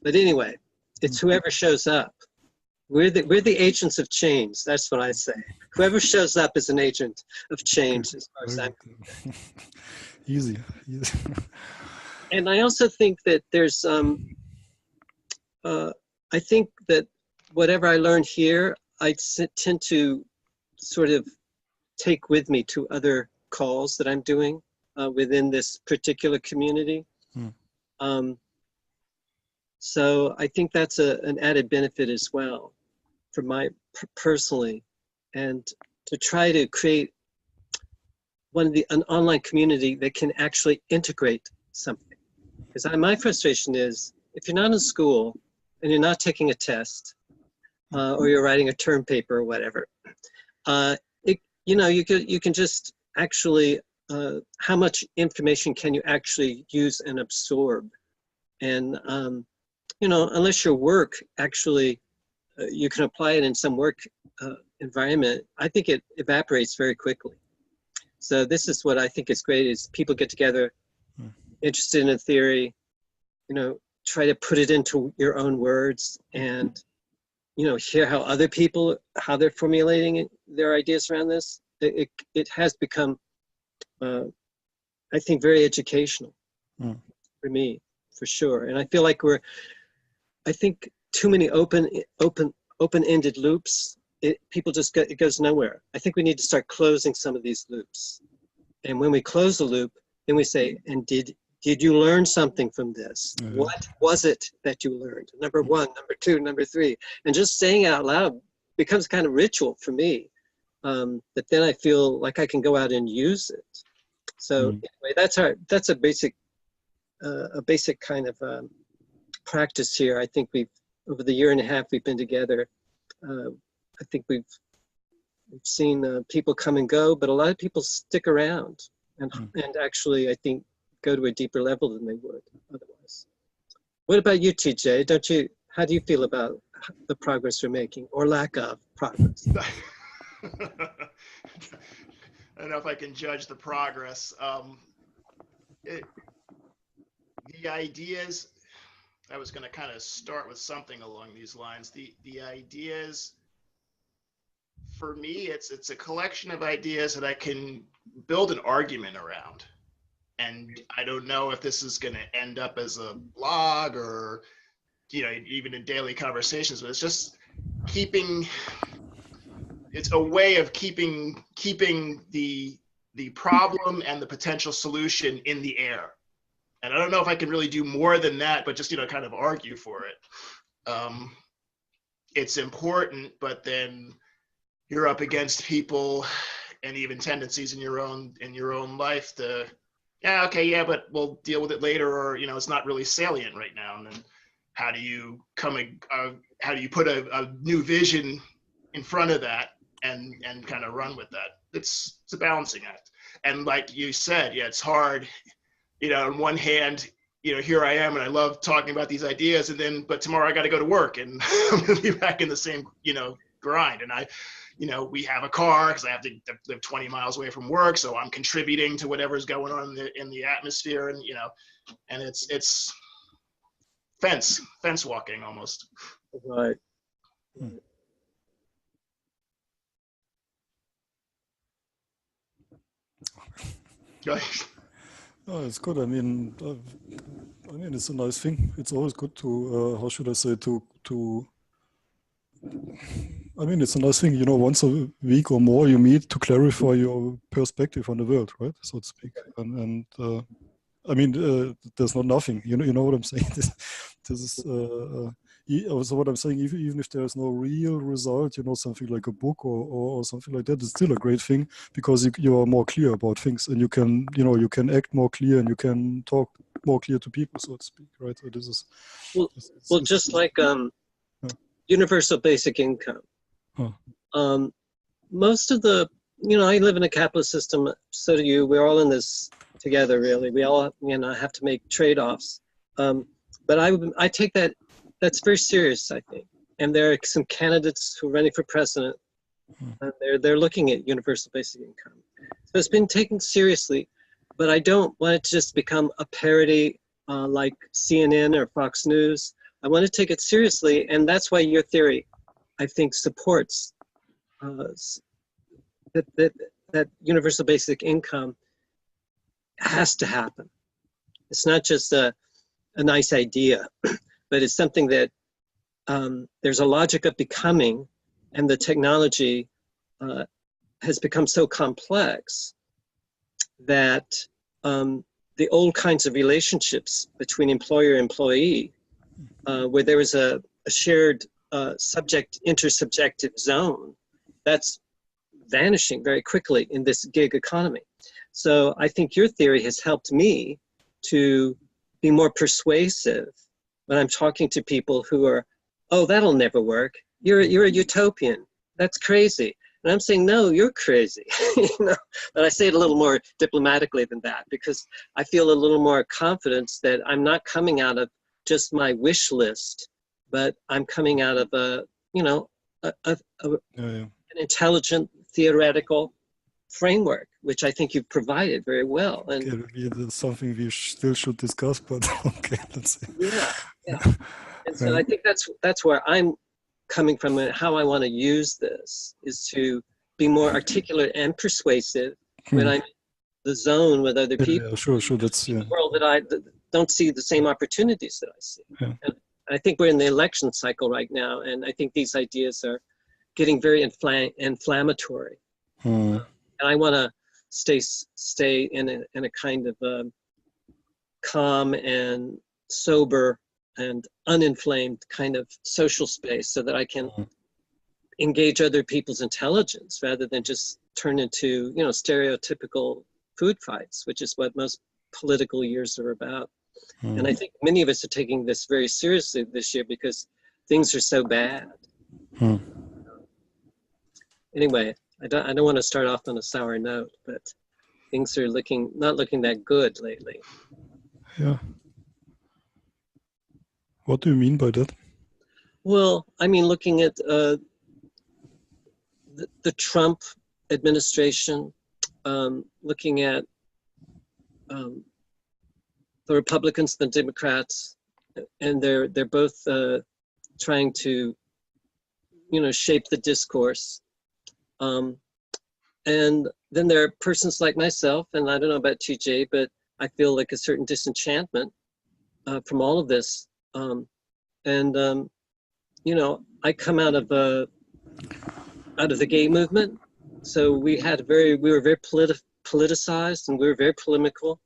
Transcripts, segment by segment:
But anyway, it's whoever shows up. We're the agents of change. That's what I say. Whoever shows up is an agent of change, as far as I'm concerned. Easy. Easy. And I also think that there's, I think that whatever I learned here, I tend to sort of take with me to other calls that I'm doing within this particular community. So I think that's an added benefit as well for my personally, and to try to create an online community that can actually integrate something. Because my frustration is, if you're not in school and you're not taking a test, or you're writing a term paper or whatever, you can just actually, how much information can you actually use and absorb? And, unless your work actually, you can apply it in some work environment, I think it evaporates very quickly. So this is what I think is great, is people get together, interested in a theory, try to put it into your own words, and hear how other people, how they're formulating their ideas around this. It has become, I think, very educational for me, for sure. And I feel like I think too many open-ended loops, it goes nowhere. I think we need to start closing some of these loops. And when we close the loop, then we say, and did you learn something from this? What was it that you learned? Number one, number two, number three. And just saying it out loud becomes kind of ritual for me. But then I feel like I can go out and use it. So anyway, that's a basic kind of practice here. I think over the year and a half we've been together, I think we've seen people come and go, but a lot of people stick around and actually, I think, go to a deeper level than they would otherwise. What about you, TJ? How do you feel about the progress we're making, or lack of progress? I don't know if I can judge the progress. The ideas, I was going to kind of start with something along these lines. The ideas, for me, it's a collection of ideas that I can build an argument around. And I don't know if this is going to end up as a blog or, even in daily conversations, but it's just it's a way of keeping the problem and the potential solution in the air. And I don't know if I can really do more than that, but just, kind of argue for it. It's important, but then you're up against people and even tendencies in your own life to, but we'll deal with it later, or, it's not really salient right now. And then how do you put a new vision in front of that and kind of run with that? It's a balancing act. And like you said, it's hard, on one hand, here I am and I love talking about these ideas, but tomorrow I got to go to work and I'm going to be back in the same, grind. And we have a car because I have to live 20 miles away from work. So I'm contributing to whatever's going on in the atmosphere, and, and it's fence walking almost. Right. Oh, it's good. I mean, it's a nice thing. It's always good to, how should I say, it's a nice thing, once a week or more you meet to clarify your perspective on the world, right, so to speak. And there's not nothing, you know what I'm saying? This is, also what I'm saying, even if there's no real result, something like a book or something like that, it's still a great thing, because you are more clear about things, and you can, you can act more clear, and you can talk more clear to people, so to speak, right? So this is... Just like universal basic income. Most of the, I live in a capitalist system, so do you. We're all in this together, really. We all, have to make trade-offs. But I take that's very serious, I think. And there are some candidates who are running for president, and they're looking at universal basic income. So it's been taken seriously, but I don't want it to just become a parody like CNN or Fox News, I want to take it seriously, and that's why your theory, I think, supports that universal basic income has to happen. It's not just a nice idea, but it's something that there's a logic of becoming, and the technology has become so complex that the old kinds of relationships between employer and employee, where there was a shared intersubjective zone, that's vanishing very quickly in this gig economy. So I think your theory has helped me to be more persuasive when I'm talking to people who are, oh, that'll never work. You're a utopian. That's crazy. And I'm saying, no, you're crazy. You know? But I say it a little more diplomatically than that, because I feel a little more confidence that I'm not coming out of just my wish list, but I'm coming out of an intelligent theoretical framework, which I think you've provided very well. And okay, that's something we still should discuss, but okay, let's see. Yeah. And so I think that's where I'm coming from, and how I want to use this is to be more articulate and persuasive when I'm in the zone with other people. Yeah, sure. That's in the world that don't see the same opportunities that I see. Yeah. And I think we're in the election cycle right now, and I think these ideas are getting very inflammatory. And I want to stay in a kind of calm and sober and uninflamed kind of social space, so that I can engage other people's intelligence rather than just turn into, stereotypical food fights, which is what most political years are about. And I think many of us are taking this very seriously this year because things are so bad. Anyway, I don't want to start off on a sour note, but things are not looking that good lately. Yeah. What do you mean by that? Well, I mean, looking at the Trump administration, looking at the Republicans, the Democrats, and they're both trying to, shape the discourse. And then there are persons like myself, and I don't know about TJ, but I feel like a certain disenchantment from all of this. I come out of the gay movement, so we were very politicized, and we were very polemical,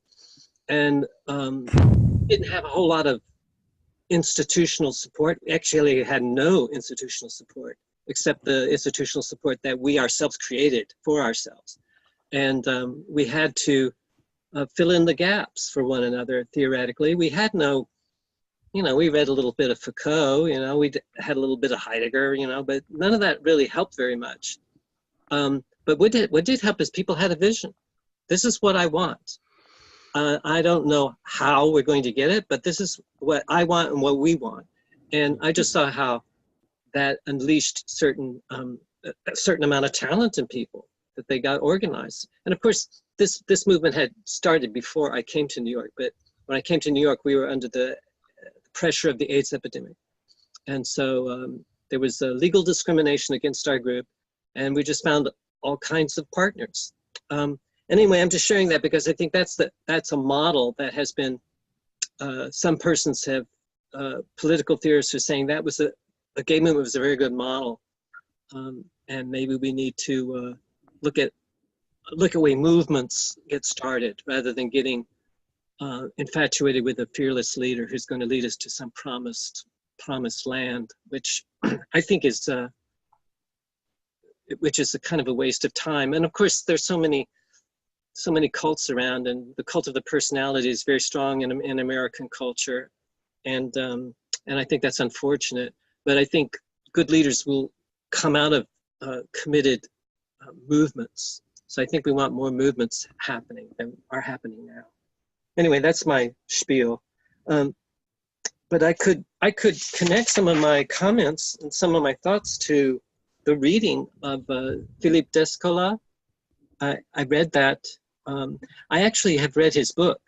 and didn't have a whole lot of institutional support. Actually, had no institutional support except the institutional support that we ourselves created for ourselves, and we had to fill in the gaps for one another. Theoretically, we had no. We read a little bit of Foucault, we had a little bit of Heidegger, but none of that really helped very much. But what did help is people had a vision. This is what I want. I don't know how we're going to get it, but this is what I want and what we want. And I just saw how that unleashed a certain amount of talent in people, that they got organized. And of course, this movement had started before I came to New York, but when I came to New York, we were under the pressure of the AIDS epidemic. And so there was legal discrimination against our group, and we just found all kinds of partners. Anyway, I'm just sharing that because I think that's a model that has been, some persons have, political theorists are saying that was the gay movement was a very good model. And maybe we need to look at way movements get started rather than getting infatuated with a fearless leader who's going to lead us to some promised land, which I think is a kind of a waste of time. And of course, there's so many cults around, and the cult of the personality is very strong in American culture, and I think that's unfortunate. But I think good leaders will come out of committed movements. So I think we want more movements happening than are happening now. Anyway, that's my spiel. But I could connect some of my comments and some of my thoughts to the reading of Philippe Descola. I read that. I actually have read his book,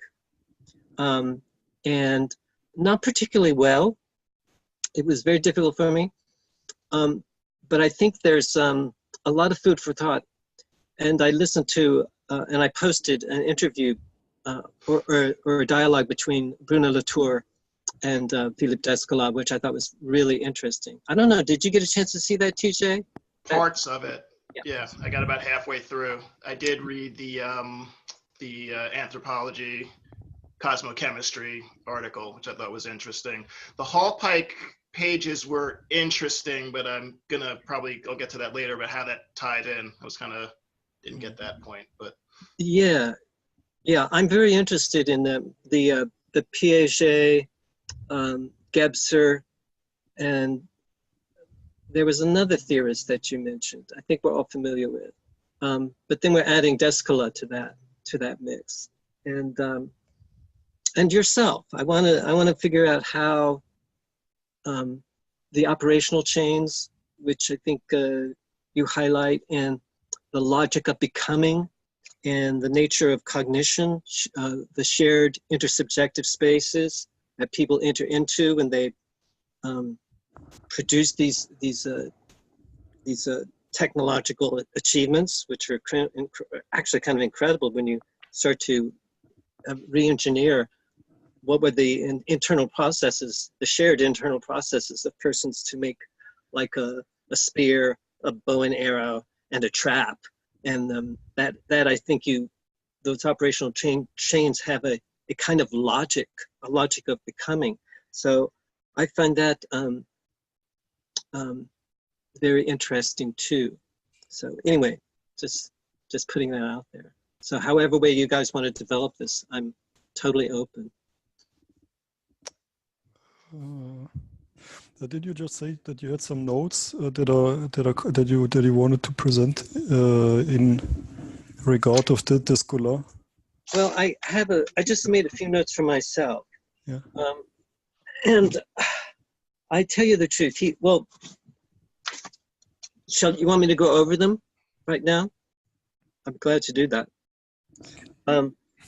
and not particularly well. it was very difficult for me. But I think there's a lot of food for thought. And I listened to, and I posted an interview or a dialogue between Bruno Latour and Philippe Descola, which I thought was really interesting. I don't know, did you get a chance to see that, TJ? Parts of it. Yeah. Yeah, I got about halfway through. I did read the anthropology, cosmochemistry article, which I thought was interesting. The Hallpike pages were interesting, but I'll get to that later about how that tied in. I was didn't get that point, but. Yeah, I'm very interested in the Piaget, Gebser, and there was another theorist that you mentioned. I think we're all familiar with, but then we're adding Descola to that mix, and yourself. I want to figure out how the operational chains, which I think you highlight, and the logic of becoming, and the nature of cognition, the shared intersubjective spaces that people enter into when they produce these technological achievements, which are actually kind of incredible when you start to re-engineer what were the internal processes, the shared internal processes of persons to make like a spear, a bow and arrow, and a trap. And that I think those operational chains have a kind of logic, a logic of becoming. So I find that very interesting too. So anyway, just putting that out there. So however way you guys want to develop this, I'm totally open. Did you just say that you had some notes that you wanted to present in regard of the Descola? Well, I just made a few notes for myself. Yeah. And I tell you the truth. You want me to go over them right now? I'm glad to do that.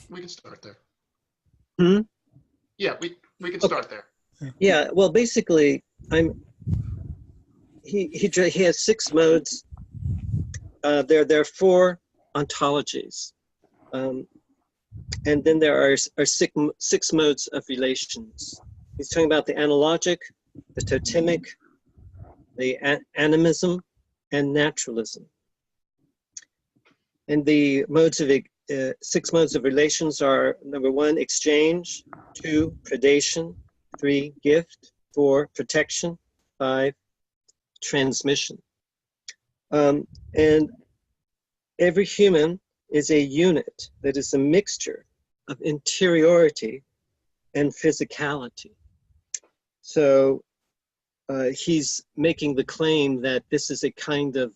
We can start there. Hmm? Yeah, we can start there. Yeah, well, basically, he has 6 modes. There are 4 ontologies, and then there are 6 modes of relations. He's talking about the analogic, the totemic, the animism, and naturalism. And the modes of 6 modes of relations are: number 1, exchange; 2, predation; 3, gift; 4, protection; 5, transmission. And every human is a unit that is a mixture of interiority and physicality. So he's making the claim that this is a kind of,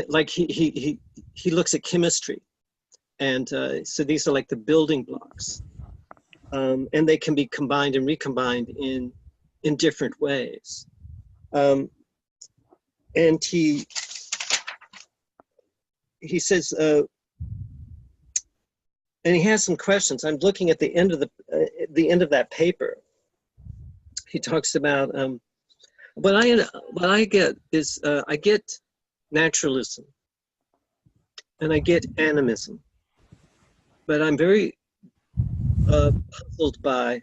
like he looks at chemistry. And so these are like the building blocks. And they can be combined and recombined in different ways. And he says, and he has some questions. I'm looking at the end of the that paper. He talks about what I get is I get naturalism and I get animism, but I'm very puzzled by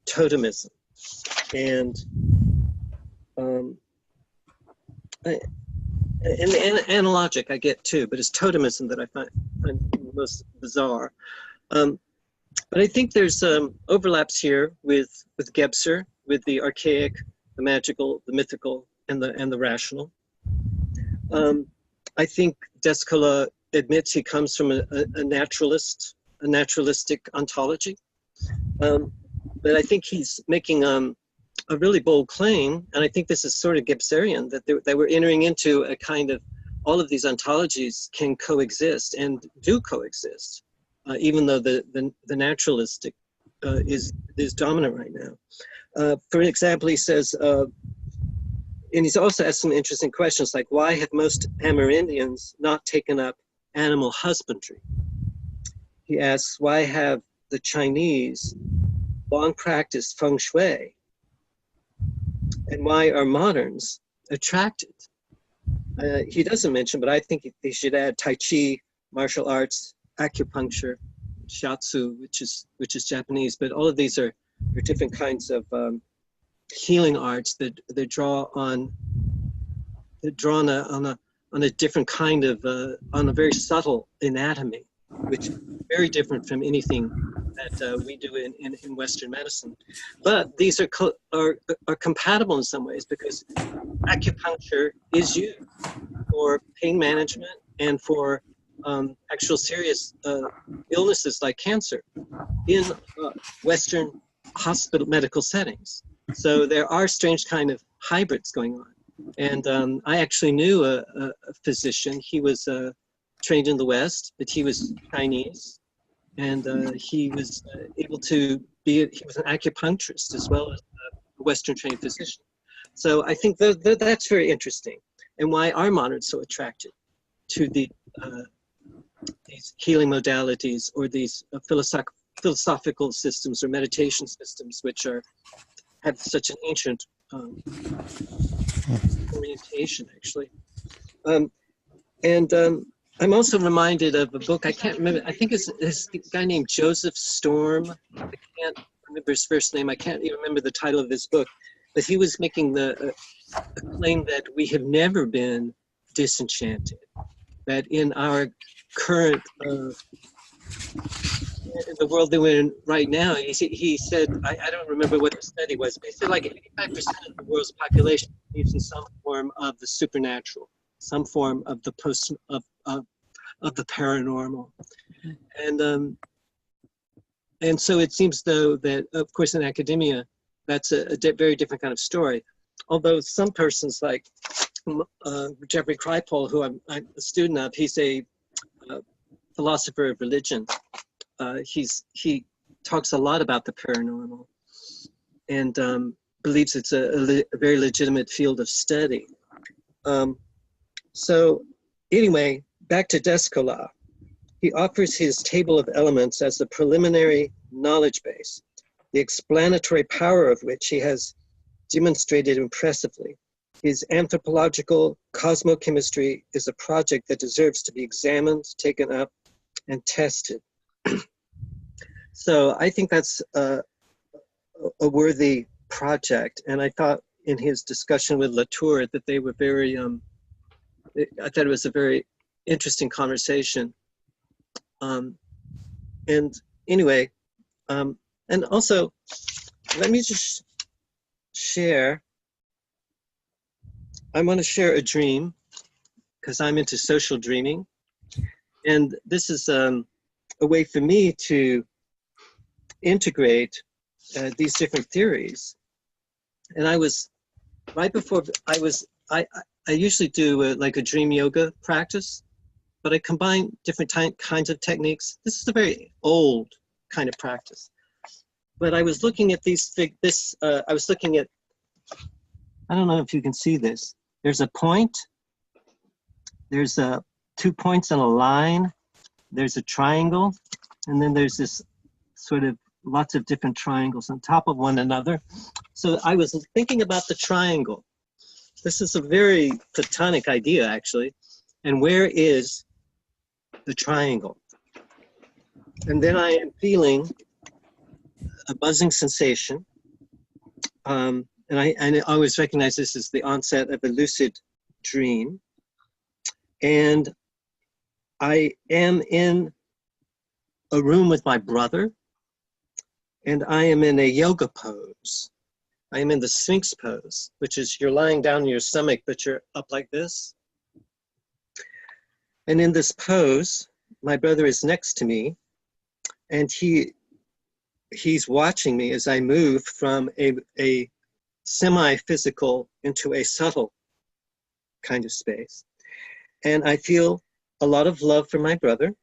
totemism, and the analogic I get too, but it's totemism that I find most bizarre. But I think there's overlaps here with Gebser, with the archaic, the magical, the mythical, and the rational. I think Descola admits he comes from a naturalistic ontology. But I think he's making a really bold claim, and I think this is sort of Gebserian, that we're entering into a kind of, all of these ontologies can coexist and do coexist, even though the naturalistic is dominant right now. For example, he says, and he's also asked some interesting questions, like why have most Amerindians not taken up animal husbandry? He asks, why have the Chinese long practiced feng shui? and why are moderns attracted? He doesn't mention, but I think they should add Tai Chi, martial arts, acupuncture, shiatsu, which is Japanese. But all of these are different kinds of healing arts that draw on a different kind of on a very subtle anatomy, which is very different from anything that we do in Western medicine. But these are compatible in some ways, because acupuncture is used for pain management and for actual serious illnesses like cancer in Western hospital medical settings. So there are strange kind of hybrids going on. And I actually knew a physician. He was trained in the West, but he was Chinese. And he was able to he was an acupuncturist as well as a Western trained physician. So I think that's very interesting. And why are moderns so attracted to these healing modalities or these philosophical systems or meditation systems, which have such an ancient orientation, actually. I'm also reminded of a book, I can't remember, I think it's a guy named Joseph Storm. I can't remember his first name. I can't even remember the title of this book, but he was making a claim that we have never been disenchanted, that in our current, in the world that we're in right now, he said, I don't remember what the study was, but he said like 85% of the world's population believes in some form of the supernatural, some form of the of the paranormal. And so it seems though that, of course, in academia, that's a very different kind of story. Although some persons like Jeffrey Kripal, who I'm a student of, he's a philosopher of religion. He talks a lot about the paranormal and believes it's a very legitimate field of study. So anyway, back to Descola. He offers his table of elements as the preliminary knowledge base, the explanatory power of which he has demonstrated impressively. His anthropological cosmochemistry is a project that deserves to be examined, taken up, and tested. So I think that's a worthy project. And I thought in his discussion with Latour that they were very, I thought it was a very interesting conversation. And anyway, and also, let me just share, I want to share a dream because I'm into social dreaming. And this is a way for me to integrate these different theories. And I was, right before I usually do like a dream yoga practice, but I combine different kinds of techniques. This is a very old kind of practice. But I was looking at I was looking at, I don't know if you can see this. There's a point, there's 2 points on a line, there's a triangle, and then there's this sort of lots of different triangles on top of one another. So I was thinking about the triangle. This is a very Platonic idea, actually. And where is the triangle? And then I am feeling a buzzing sensation. And I always recognize this as the onset of a lucid dream. And I am in a room with my brother, and I am in a yoga pose. I am in the Sphinx pose, which is you're lying down in your stomach, but you're up like this. And in this pose, my brother is next to me, and he's watching me as I move from a semi-physical into a subtle kind of space. And I feel a lot of love for my brother.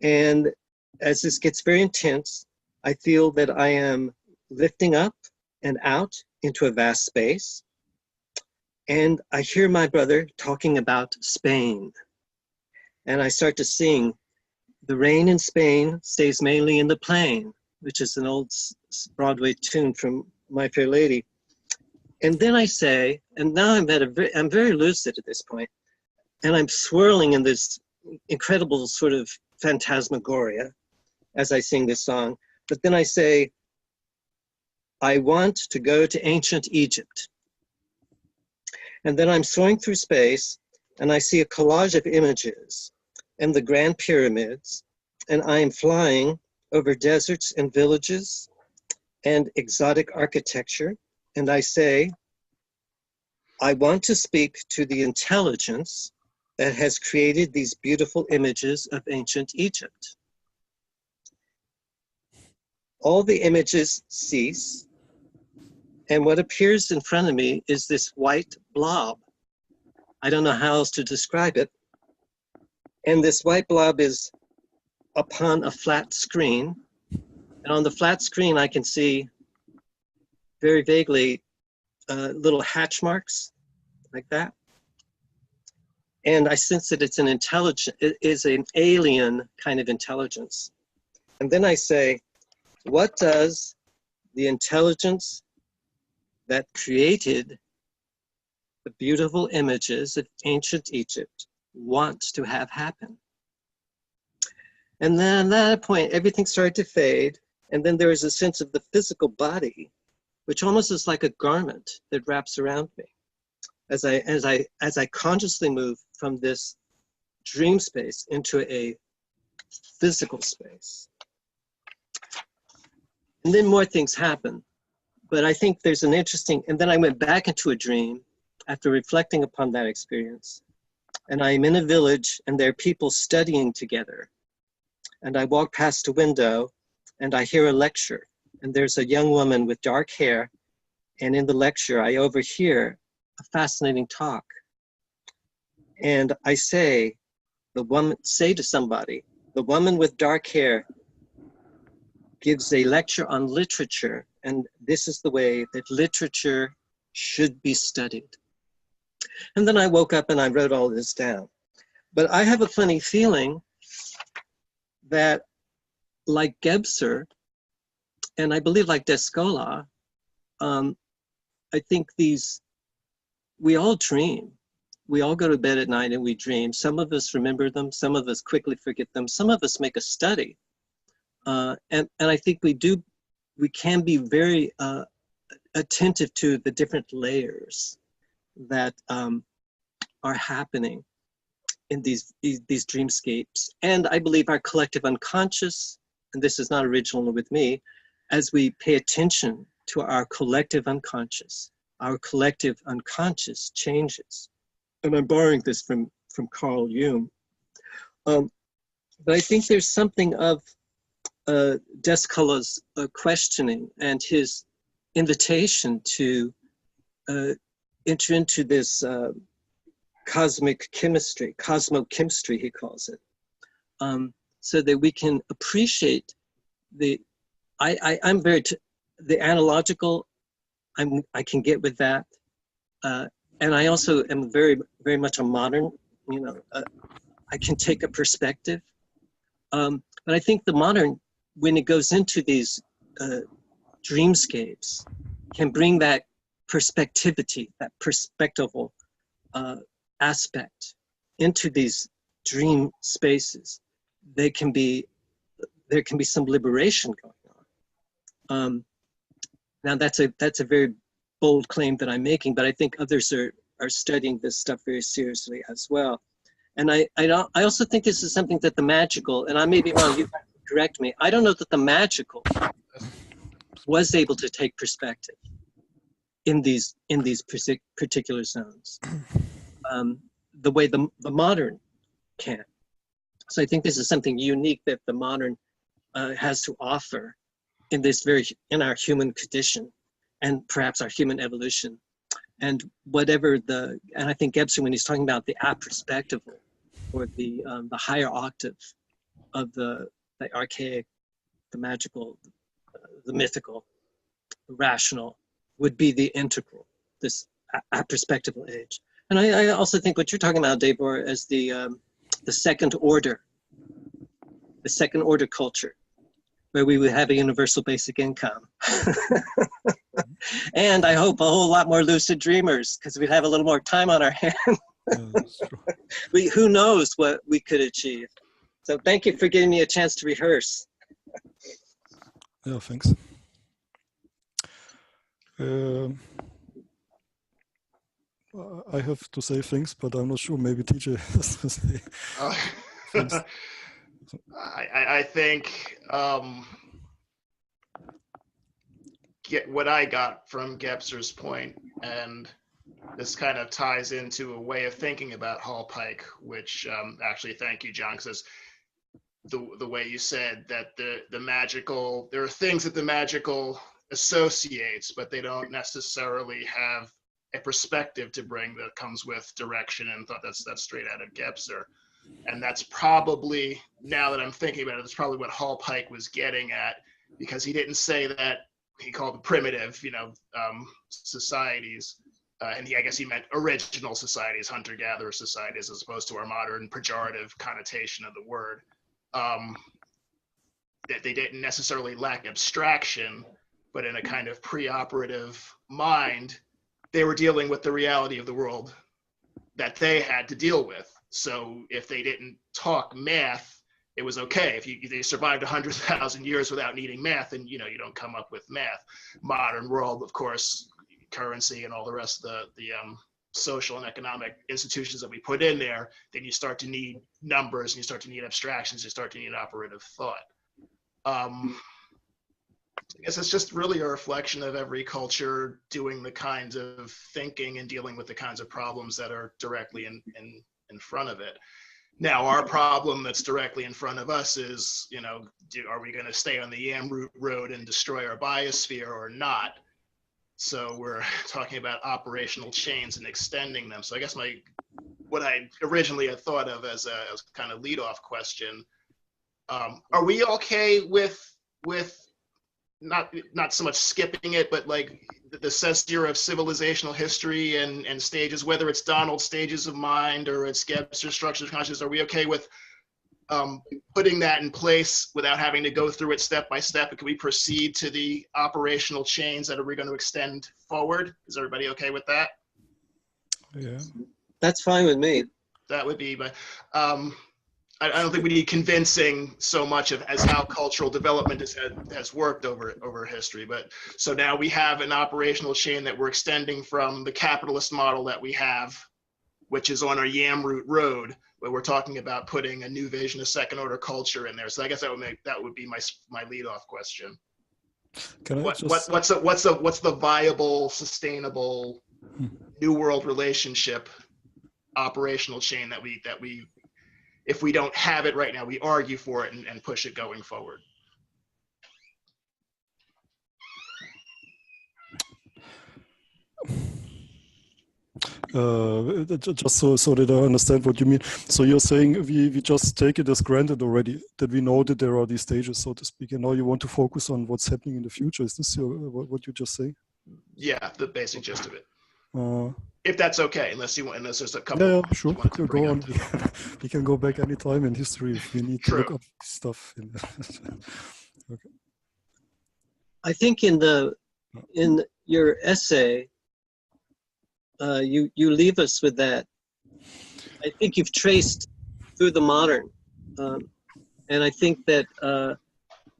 And as this gets very intense, I feel that I am lifting up and out into a vast space. And I hear my brother talking about Spain. And I start to sing, "The rain in Spain stays mainly in the plain," which is an old Broadway tune from My Fair Lady. And then I say, and now I'm very lucid at this point, and I'm swirling in this incredible sort of phantasmagoria as I sing this song. But then I say, I want to go to ancient Egypt. And then I'm soaring through space, and I see a collage of images and the Grand Pyramids, and I am flying over deserts and villages and exotic architecture. And I say, I want to speak to the intelligence that has created these beautiful images of ancient Egypt. All the images cease, and what appears in front of me is this white blob. I don't know how else to describe it. And this white blob is upon a flat screen. And on the flat screen, I can see very vaguely little hatch marks like that. And I sense that it's it is an alien kind of intelligence. And then I say, what does the intelligence that created the beautiful images of ancient Egypt want to have happen? And then at that point, everything started to fade. And then there is a sense of the physical body, which almost is like a garment that wraps around me as I consciously move from this dream space into a physical space. And then more things happen. But I think there's an interesting, and then I went back into a dream after reflecting upon that experience. And I'm in a village and there are people studying together. And I walk past a window and I hear a lecture. And there's a young woman with dark hair. And in the lecture, I overhear a fascinating talk. And I say to somebody, the woman with dark hair gives a lecture on literature, and this is the way that literature should be studied. And then I woke up and I wrote all this down. But I have a funny feeling that, like Gebser, and I believe like Descola, I think we all dream. We all go to bed at night and we dream. Some of us remember them, some of us quickly forget them, some of us make a study. And I think we can be very attentive to the different layers that are happening in these dreamscapes. And I believe our collective unconscious, and this is not original with me, as we pay attention to our collective unconscious changes. And I'm borrowing this from Carl Jung. But I think there's something of Descola's questioning and his invitation to enter into this cosmic chemistry, cosmochemistry he calls it, so that we can appreciate the analogical, I can get with that. And I also am very, very much a modern, I can take a perspective. But I think the modern, when it goes into these dreamscapes, can bring that perspectivity, that perspectival aspect into these dream spaces. There can be some liberation going on. Now that's a very bold claim that I'm making, but I think others are studying this stuff very seriously as well. And I also think this is something that the magical, and I may be wrong, you correct me, I don't know that the magical was able to take perspective in these particular zones, the way the modern can. So I think this is something unique that the modern has to offer in our human condition, and perhaps our human evolution. And and I think Gebser, when he's talking about the aperspectival, or the higher octave of the archaic, the magical, the mythical, the rational, would be the integral, this aperspectival age. And I also think what you're talking about, Davor, as the second order culture, where we would have a universal basic income. And I hope a whole lot more lucid dreamers, because we'd have a little more time on our hands. Yeah, that's true. Who knows what we could achieve. So thank you for giving me a chance to rehearse. Yeah, thanks. I have to say things, but I'm not sure. Maybe TJ has to say things. I think get what I got from Gebser's point, and this kind of ties into a way of thinking about Hallpike, which actually, thank you, John, because the way you said that the magical, there are things that the magical associates, but they don't necessarily have a perspective to bring that comes with direction, and thought that's straight out of Gebser. And that's probably, now that I'm thinking about it, that's probably what Hallpike was getting at, because he didn't say that, he called it primitive, societies. And I guess he meant original societies, hunter-gatherer societies, as opposed to our modern pejorative connotation of the word. That they didn't necessarily lack abstraction, but in a kind of preoperative mind, they were dealing with the reality of the world that they had to deal with. So if they didn't talk math, it was okay. If they survived 100,000 years without needing math, then you don't come up with math. Modern world, of course, currency and all the rest of the social and economic institutions that we put in there, then you start to need numbers, and you start to need abstractions, you start to need operative thought. I guess it's just really a reflection of every culture doing the kinds of thinking and dealing with the kinds of problems that are directly in front of it. Now, our problem that's directly in front of us is, are we going to stay on the Yamroot Road and destroy our biosphere or not? So we're talking about operational chains and extending them. So I guess what I originally had thought of as a kind of leadoff question, are we okay with not so much skipping it, but like the censure of civilizational history and stages, whether it's Donald's stages of mind or it's Gebser's structures of consciousness, are we okay with putting that in place without having to go through it step by step? And can we proceed to the operational chains that we're going to extend forward? Is everybody okay with that? Yeah. That's fine with me. That would be, but I don't think we need convincing so much of as how cultural development has worked over history. But so now we have an operational chain that we're extending from the capitalist model that we have, which is on our Yamroot Road, where we're talking about putting a new vision of second order culture in there. So I guess that would be my leadoff question. What's the viable, sustainable new world relationship operational chain that we if we don't have it right now, we argue for it and push it going forward? Just so that I understand what you mean. So you're saying we just take it as granted already, that we know that there are these stages, so to speak, and now you want to focus on what's happening in the future. Is this what you just say? Yeah, the basic gist of it. If that's okay, unless there's a couple. Yeah, sure. Go on. We can go back anytime in history if we need to look up stuff. Okay. I think in your essay, you leave us with that. I think you've traced through the modern, and I think that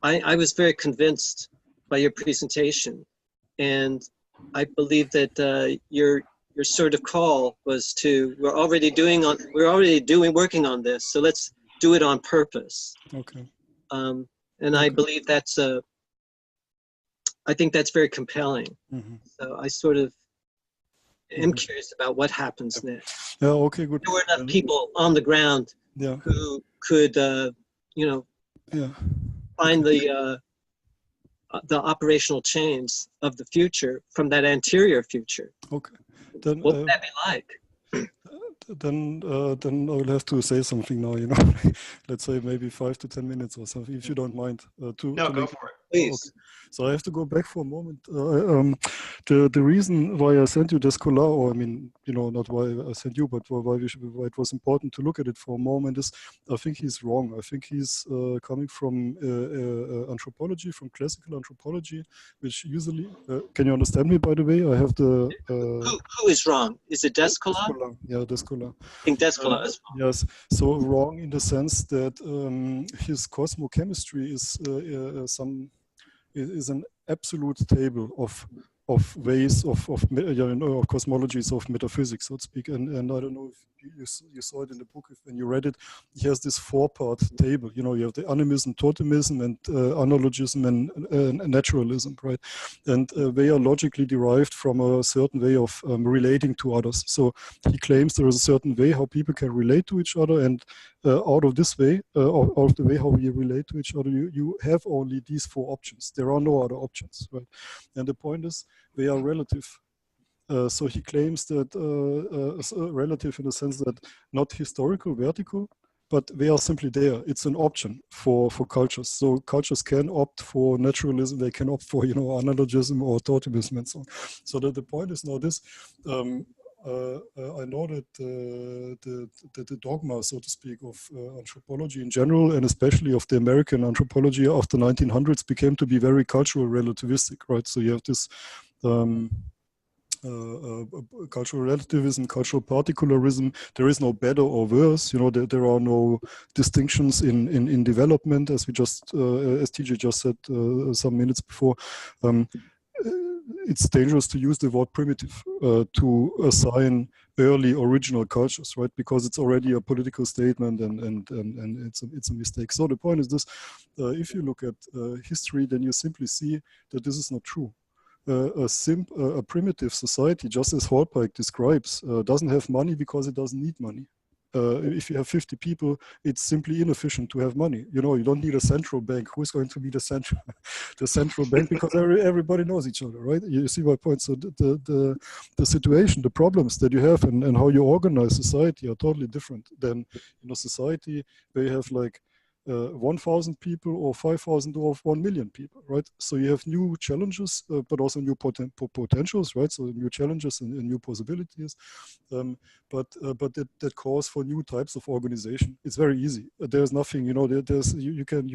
I was very convinced by your presentation, and I believe that your sort of call was to we're already working on this, so let's do it on purpose. Okay. And I believe I think that's very compelling. Mm-hmm. So I sort of am curious about what happens next. Yeah. Okay. Good. There were enough people on the ground who could, find the operational chains of the future from that anterior future. Okay. Then, what would that be like? Then I will have to say something now. Let's say maybe 5 to 10 minutes or something, if you don't mind. Go for it, please. Okay. So I have to go back for a moment. The reason why I sent you Descola, or I mean, you know, not why I sent you, but why it was important to look at it for a moment is, I think he's wrong. I think he's coming from anthropology, from classical anthropology, which usually, can you understand me, by the way? I have the... Who is wrong? Is it Descola? Descola. Yeah, Descola. I think Descola is wrong. Yes, so wrong in the sense that his cosmochemistry is an absolute table of ways of cosmologies of metaphysics, so to speak. And I don't know if you saw it in the book, when you read it, he has this 4-part table. You know, you have the animism, totemism, and analogism and naturalism, right? And they are logically derived from a certain way of relating to others. So he claims there is a certain way how people can relate to each other, and out of this way, out of the way how we relate to each other, you have only these 4 options. There are no other options, right? And the point is, they are relative. So he claims that relative in the sense that not historical, vertical, but they are simply there. It's an option for cultures. So cultures can opt for naturalism, they can opt for, you know, analogism or totemism and so on. So that the point is now this, I know that the dogma, so to speak, of anthropology in general, and especially of the American anthropology after 1900s, became to be very cultural relativistic, right? So you have this cultural relativism, cultural particularism. There is no better or worse. You know, there are no distinctions in development, as we just, as TJ just said some minutes before. It's dangerous to use the word primitive to assign early original cultures, right? Because it's already a political statement, and it's a mistake. So the point is this: if you look at history, then you simply see that this is not true. A primitive society, just as Hallpike describes, doesn't have money because it doesn't need money. If you have 50 people, it's simply inefficient to have money. You know, you don't need a central bank. Who's going to be the central bank? Because everybody knows each other, right? You see my point. So the situation, the problems that you have, and how you organize society are totally different than, you know, society where you have like 1,000 people or 5,000 or 1 million people, right? So you have new challenges, but also new potentials, right? So new challenges and new possibilities, but that calls for new types of organization. It's very easy. There's nothing, you know. You can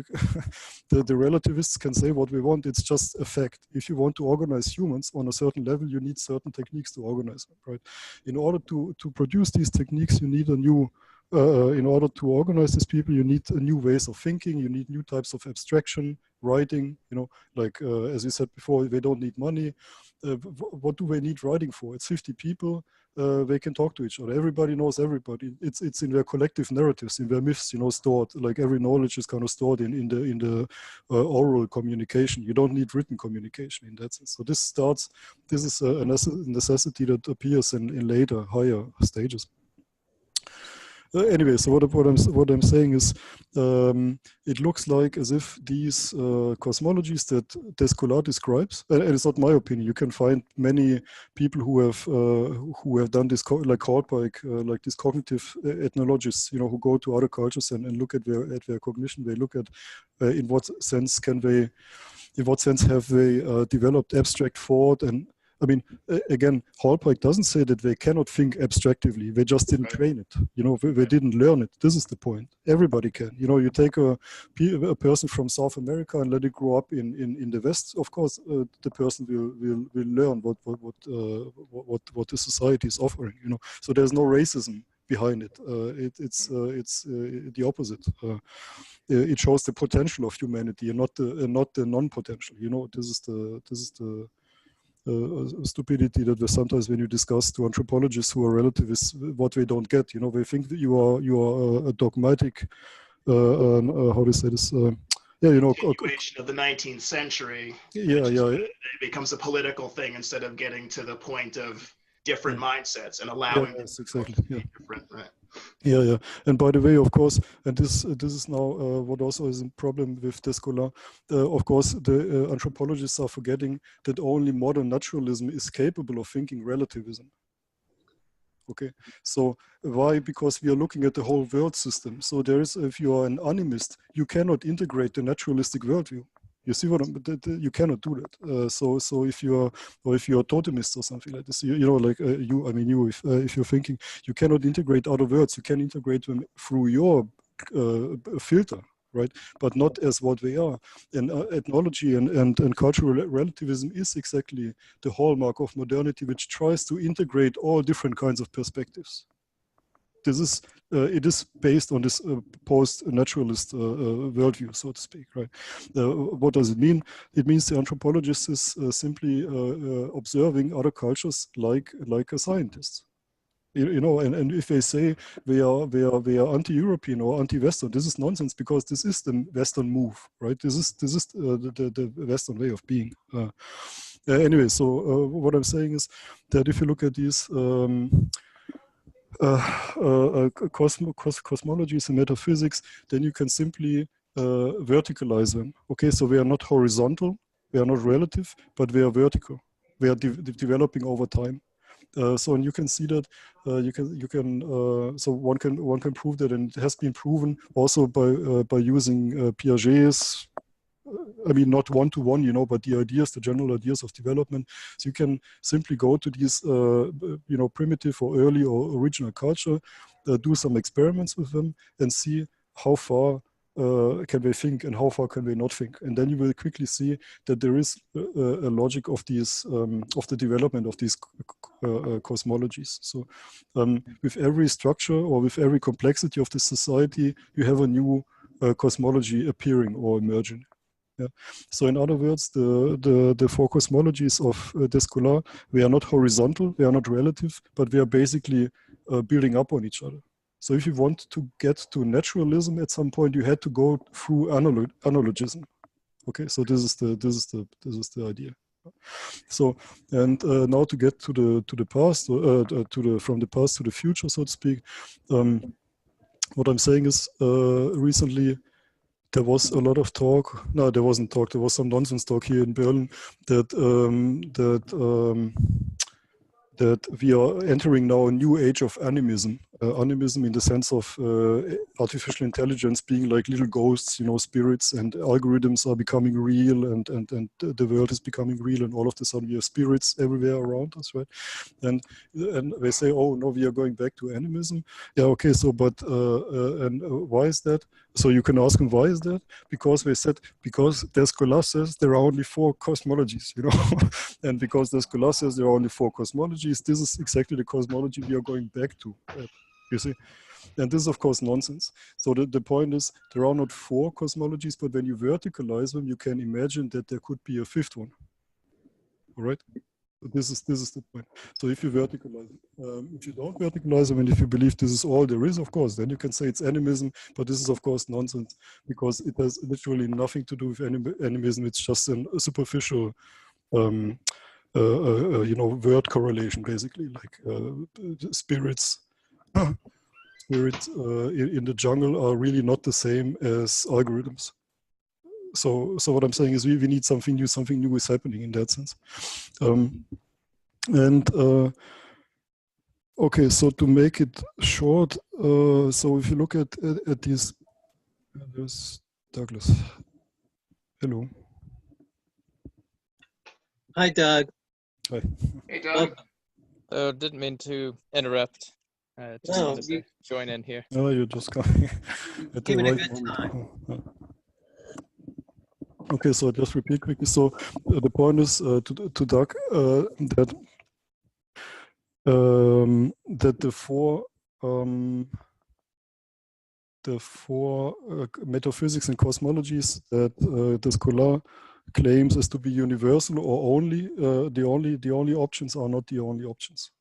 the relativists can say what we want. It's just a fact. If you want to organize humans on a certain level, you need certain techniques to organize them, right? In order to produce these techniques, you need a new. In order to organize these people, you need new ways of thinking. You need new types of abstraction, writing. You know, like as you said before, they don't need money. What do they need writing for? It's 50 people. They can talk to each other. Everybody knows everybody. It's in their collective narratives, in their myths. You know, stored. Like every knowledge is kind of stored in the oral communication. You don't need written communication in that sense. So this is a necessity that appears in later, higher stages. Anyway, so what I'm saying is, it looks like as if these cosmologies that Descola describes, and it's not my opinion. You can find many people who have done this, like Hallpike, like these cognitive ethnologists, you know, who go to other cultures and look at their cognition. They look at in what sense have they developed abstract thought. And I mean, again, Hallpike doesn't say that they cannot think abstractively. They just didn't train it. You know, they didn't learn it. This is the point. Everybody can. You know, you take a person from South America and let it grow up in the West. Of course, the person will learn what the society is offering. You know, so there's no racism behind it. It's the opposite. It shows the potential of humanity and not the non-potential. You know, this is the stupidity that sometimes when you discuss to anthropologists who are relativists, what they don't get. You know, they think that you are a dogmatic, how to say this, yeah, you know, continuation of the 19th century. Yeah. It becomes a political thing instead of getting to the point of different mindsets and allowing them exactly. to be different, right? Yeah. And by the way, of course, and this is now what also is a problem with Descola. Of course, the anthropologists are forgetting that only modern naturalism is capable of thinking relativism. Okay, so why? Because we are looking at the whole world system. So there is, if you are an animist, you cannot integrate the naturalistic worldview. You see what you cannot do that. So if you're totemist or something like this, you know, like you, if you're thinking, you cannot integrate other words. You can integrate them through your filter, right? But not as what they are. And ethnology and cultural relativism is exactly the hallmark of modernity, which tries to integrate all different kinds of perspectives. This is it is based on this post-naturalist worldview, so to speak, right? What does it mean? It means the anthropologist is simply observing other cultures like a scientist. You know, and if they say they are anti-European or anti-Western, this is nonsense, because this is the Western move, right? This is the Western way of being. Anyway, so what I'm saying is that if you look at these cosmologies and metaphysics, then you can simply verticalize them. Okay, so we are not horizontal, we are not relative, but we are vertical. We are developing over time. So, and you can see that so one can prove that, and it has been proven also by using Piaget's, I mean, not one-to-one, you know, but the ideas, the general ideas of development. So you can simply go to these, you know, primitive or early or original culture, do some experiments with them, and see how far can they think and how far can they not think. And then you will quickly see that there is a logic of these, of the development of these cosmologies. So with every structure or with every complexity of the society, you have a new cosmology appearing or emerging. Yeah. So in other words, the four cosmologies of Descola, they are not horizontal, they are not relative, but they are basically building up on each other. So if you want to get to naturalism at some point, you had to go through analogism. Okay, so this is the idea. So, and now to get to the past, from the past to the future, so to speak. What I'm saying is, recently there was a lot of talk. No, there wasn't talk. There was some nonsense talk here in Berlin that that we are entering now a new age of animism. Animism in the sense of artificial intelligence being like little ghosts, you know, spirits, and algorithms are becoming real, and the world is becoming real, and all of a sudden we have spirits everywhere around us, right? And they say, oh no, we are going back to animism. Yeah, okay, so but why is that? So you can ask them, why is that? Because they said, because Descola says there are only four cosmologies, you know, and because Descola says there are only four cosmologies, this is exactly the cosmology we are going back to. You see, and this is of course nonsense. So the point is, there are not four cosmologies, but when you verticalize them, you can imagine that there could be a fifth one. All right. So this is the point. So if you verticalize them, if you don't verticalize them, and if you believe this is all there is, of course, then you can say it's animism. But this is of course nonsense, because it has literally nothing to do with animism. It's just a superficial, you know, word correlation, basically, like spirits. Spirits in the jungle are really not the same as algorithms. So what I'm saying is we need something new. Something new is happening in that sense. Okay, so to make it short, so if you look at these, there's Douglas. Hello. Hi, Doug. Hi. Hey, Doug. Didn't mean to interrupt. Just No, wanted to join in here. Oh, you're just coming at the Giving a right good moment. Okay, so I'll just repeat quickly. So the point is to Doug that that the four metaphysics and cosmologies that Descola claims as to be universal or only the only options are not the only options.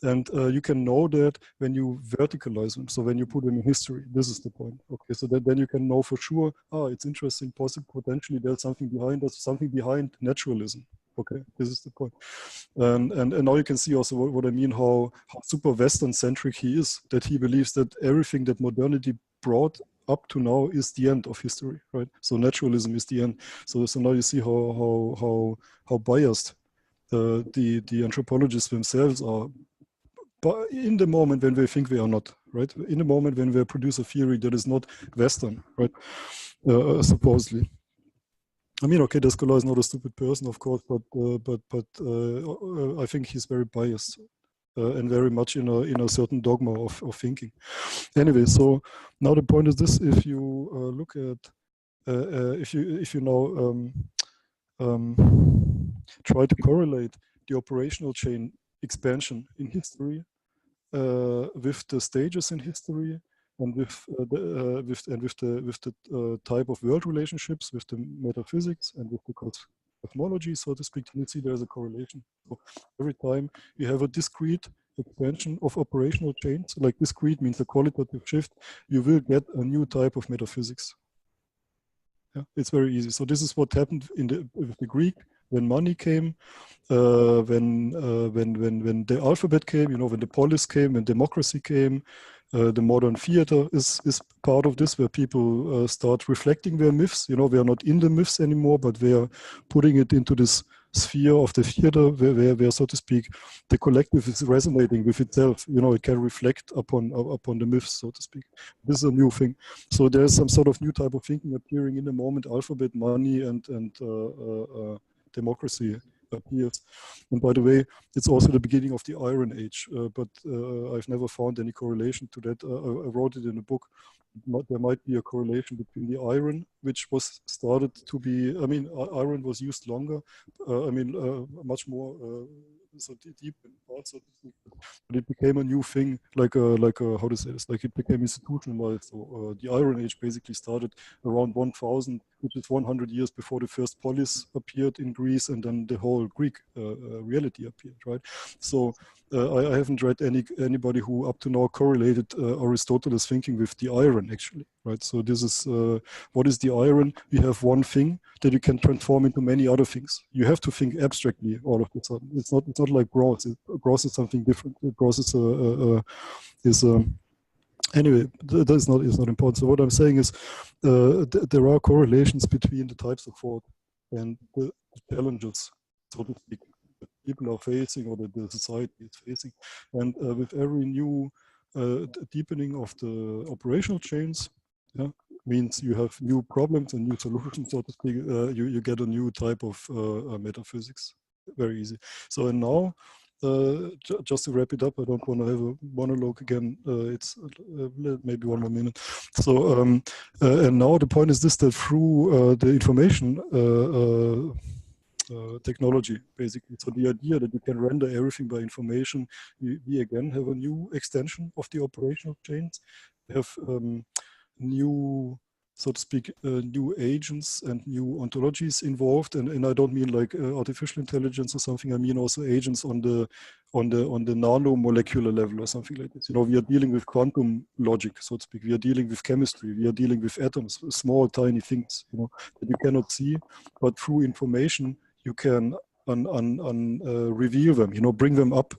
And you can know that when you verticalize them. So when you put them in history, this is the point. Okay, so that then you can know for sure, it's interesting, potentially there's something behind us, something behind naturalism. Okay, this is the point. And now you can see also what I mean, how super Western centric he is, that he believes that everything that modernity brought up to now is the end of history, right? So naturalism is the end. So now you see how biased the anthropologists themselves are. But in the moment when they think they are not, right? In the moment when they produce a theory that is not Western, right? Supposedly. I mean, okay, Descola is not a stupid person, of course, but I think he's very biased and very much in a certain dogma of thinking. Anyway, so now the point is this: if you look at if you now try to correlate the operational chain expansion in history with the stages in history and with the type of world relationships, with the metaphysics and with the cosmology, so to speak, you see there's a correlation. So every time you have a discrete expansion of operational chains, like discrete means a qualitative shift, you will get a new type of metaphysics. Yeah, it's very easy. So this is what happened with the Greek when money came, when the alphabet came, when the polis came, when democracy came. The modern theater is part of this, where people start reflecting their myths. We are not in the myths anymore, but we are putting it into this sphere of the theater, where so to speak, the collective is resonating with itself. It can reflect upon the myths, so to speak. This is a new thing. So there's some sort of new type of thinking appearing in the moment alphabet, money, and democracy appears. And by the way, it's also the beginning of the Iron Age, but I've never found any correlation to that. I wrote it in a book. There might be a correlation between the iron, which was started to be, iron was used longer, much more so deep in parts, but it became a new thing, like how to say this, like it became institutionalized. So the Iron Age basically started around 1000, which is 100 years before the first polis appeared in Greece, and then the whole Greek reality appeared, right? So I haven't read anybody who up to now correlated Aristotle's thinking with the iron, actually, right? So this is what is the iron? We have one thing that you can transform into many other things. You have to think abstractly all of a sudden. It's not like bronze. Bronze is something different. Bronze is anyway, that is not important. So what I'm saying is there are correlations between the types of thought and the challenges, so to speak, that people are facing or that the society is facing. And with every new deepening of the operational chains, means you have new problems and new solutions, so to speak. You get a new type of metaphysics. Very easy. So, and now, just to wrap it up, I don't want to have a monologue again. It's maybe one more minute. So, and now the point is this: that through the information technology, basically, so the idea that you can render everything by information, we again have a new extension of the operational chains. We have new, so to speak, new agents and new ontologies involved, and I don't mean like artificial intelligence or something. I mean also agents on the nanomolecular level or something like this. We are dealing with quantum logic, so to speak. We are dealing with chemistry. We are dealing with atoms, small, tiny things, that you cannot see, but through information you can reveal them, bring them up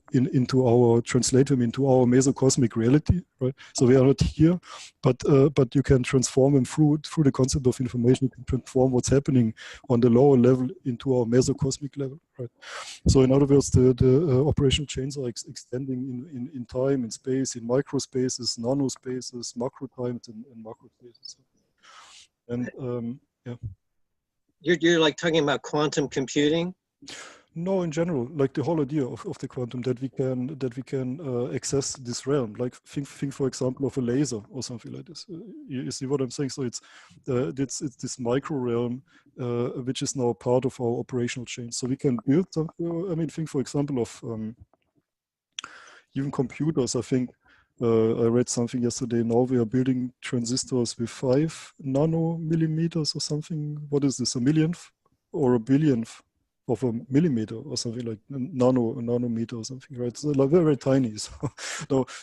translate them into our mesocosmic reality, right? So we are not here, but you can transform them through the concept of information. You can transform what's happening on the lower level into our mesocosmic level, right? So in other words, the operational chains are extending in time, in space, in microspaces, nanospaces, macro times, and macro spaces. And yeah. You're like talking about quantum computing? No, in general, like the whole idea of the quantum, that we can access this realm. Like think for example of a laser or something like this. You see what I'm saying? So it's this micro realm which is now part of our operational chain. So we can build something. Think for example of even computers. I think I read something yesterday. Now we are building transistors with 5 nanomillimeters or something. What is this? A millionth or a billionth of a millimeter or something, like nanometer or something, right? So like very, very tiny. So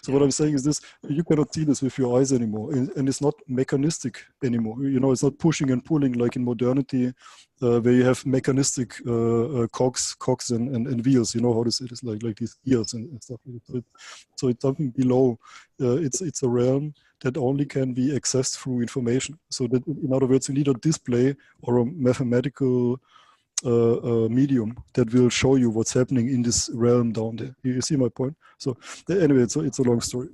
what I'm saying is this: you cannot see this with your eyes anymore, and it's not mechanistic anymore. It's not pushing and pulling like in modernity, where you have mechanistic cogs and wheels. You know how to say this, like these gears and stuff. So it's something below. It's a realm that only can be accessed through information. So that, in other words, you need a display or a mathematical medium that will show you what's happening in this realm down there. You see my point? So anyway, it's a long story.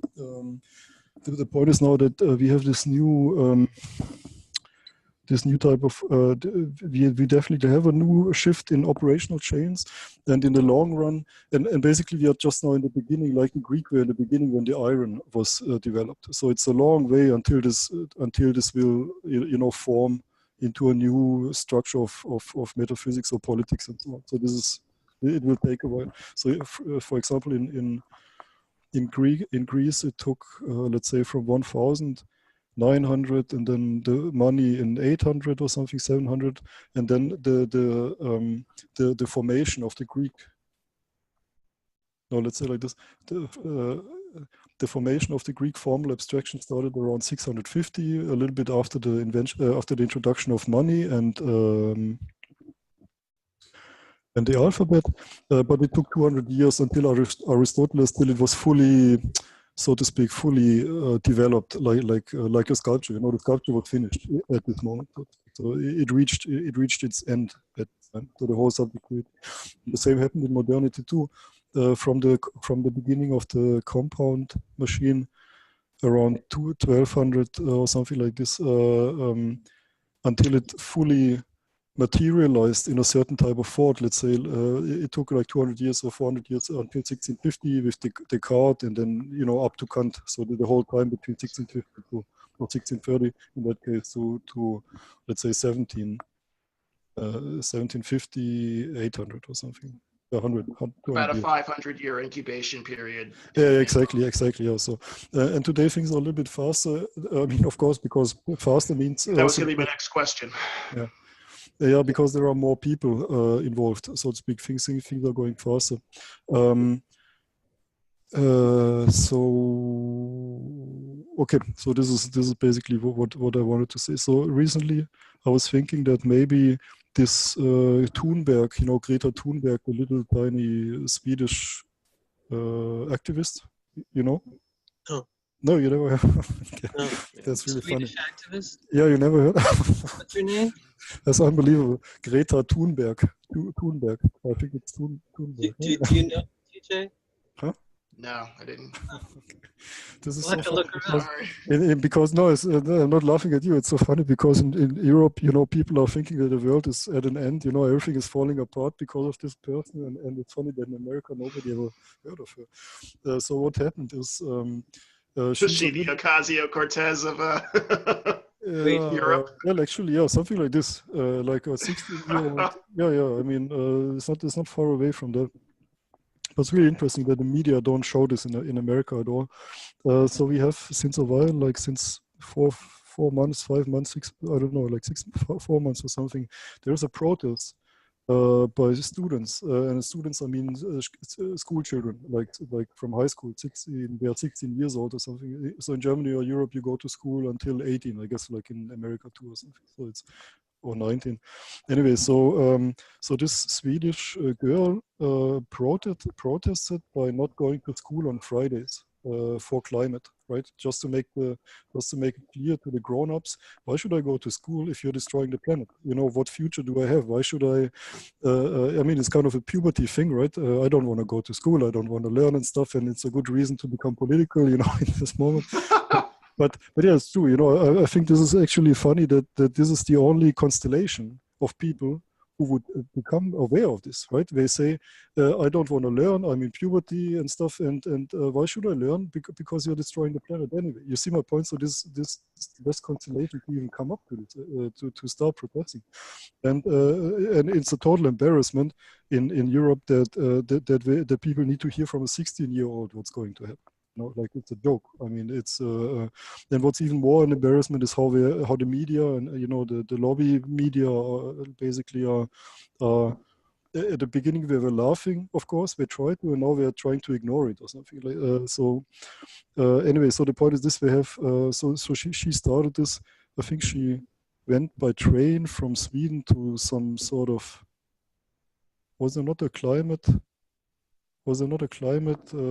The point is now that we have this new this new type of we definitely have a new shift in operational chains, and in the long run, and basically we are just now in the beginning, like the Greek were in the beginning when the iron was developed. So it's a long way until this will form into a new structure of metaphysics or politics and so on. So it will take a while. So if, for example, in Greece, it took let's say from 1,900, and then the money in 800 or something, 700, and then the formation of the Greek. No, let's say like this. The formation of the Greek formal abstraction started around 650, a little bit after the introduction of money and the alphabet, but it took 200 years until Aristotle, till it was fully, so to speak, fully developed, like a sculpture. The sculpture was finished at this moment, so it reached its end at the time. So the whole subject. The same happened in modernity too. From the beginning of the compound machine, around 1200 or something like this, until it fully materialized in a certain type of thought. Let's say it took like 200 years or 400 years until 1650 with Descartes, and then up to Kant. So the whole time between 1650 or 1630 in that case to let's say 1750, 800 or something. 100 about a years. 500-year incubation period. Yeah, exactly. Yeah. So, and today things are a little bit faster. I mean, of course, because faster means that was going to be my next question. Yeah, because there are more people involved, so to speak. Things are going faster. Okay, so this is basically what I wanted to say. So recently, I was thinking that maybe this Thunberg, Greta Thunberg, the little tiny Swedish activist, Oh. No, you never have. Okay. No. That's really Swedish funny. activist? Yeah, you never heard. What's your name? That's unbelievable. Greta Thunberg. Thunberg. I think it's Thunberg. Do you know TJ? Huh? No, I didn't. This is We'll have to look her up. because no, I'm not laughing at you. It's so funny because in Europe, people are thinking that the world is at an end. Everything is falling apart because of this person, and it's funny that in America nobody ever heard of her. So what happened is She the Ocasio-Cortez of Europe. Well, actually, yeah, something like this, like a 16-year-old. Yeah. I mean, it's not far away from that. But it's really interesting that the media don't show this in America at all. So we have since a while, like since 4 months, 5 months, 6, I don't know, like 4 months or something. There's a protest by students, and students, I mean, school children, like from high school, 16, they are 16 years old or something. So in Germany or Europe, you go to school until 18, I guess, like in America too or something. So it's or 19. Anyway, so this Swedish girl protested by not going to school on Fridays for climate, right? Just to make it clear to the grown-ups, why should I go to school if you're destroying the planet? What future do I have? Why should I? I mean, it's kind of a puberty thing, right? I don't want to go to school. I don't want to learn and stuff, and it's a good reason to become political, in this moment. But yeah, it's true. I think this is actually funny that this is the only constellation of people who would become aware of this, right? They say, I don't want to learn. I'm in puberty and stuff, and why should I learn? Because you're destroying the planet anyway. You see my point? So this best constellation to even come up to this, to start protesting, and it's a total embarrassment in Europe that people need to hear from a 16-year-old what's going to happen. Like it's a joke. I mean, it's and what's even more an embarrassment is how the media and the lobby media basically are at the beginning they were laughing, of course they tried to, and now they are trying to ignore it or something like anyway. So the point is this: we have so she started this. I think she went by train from Sweden to some sort of, was there not a climate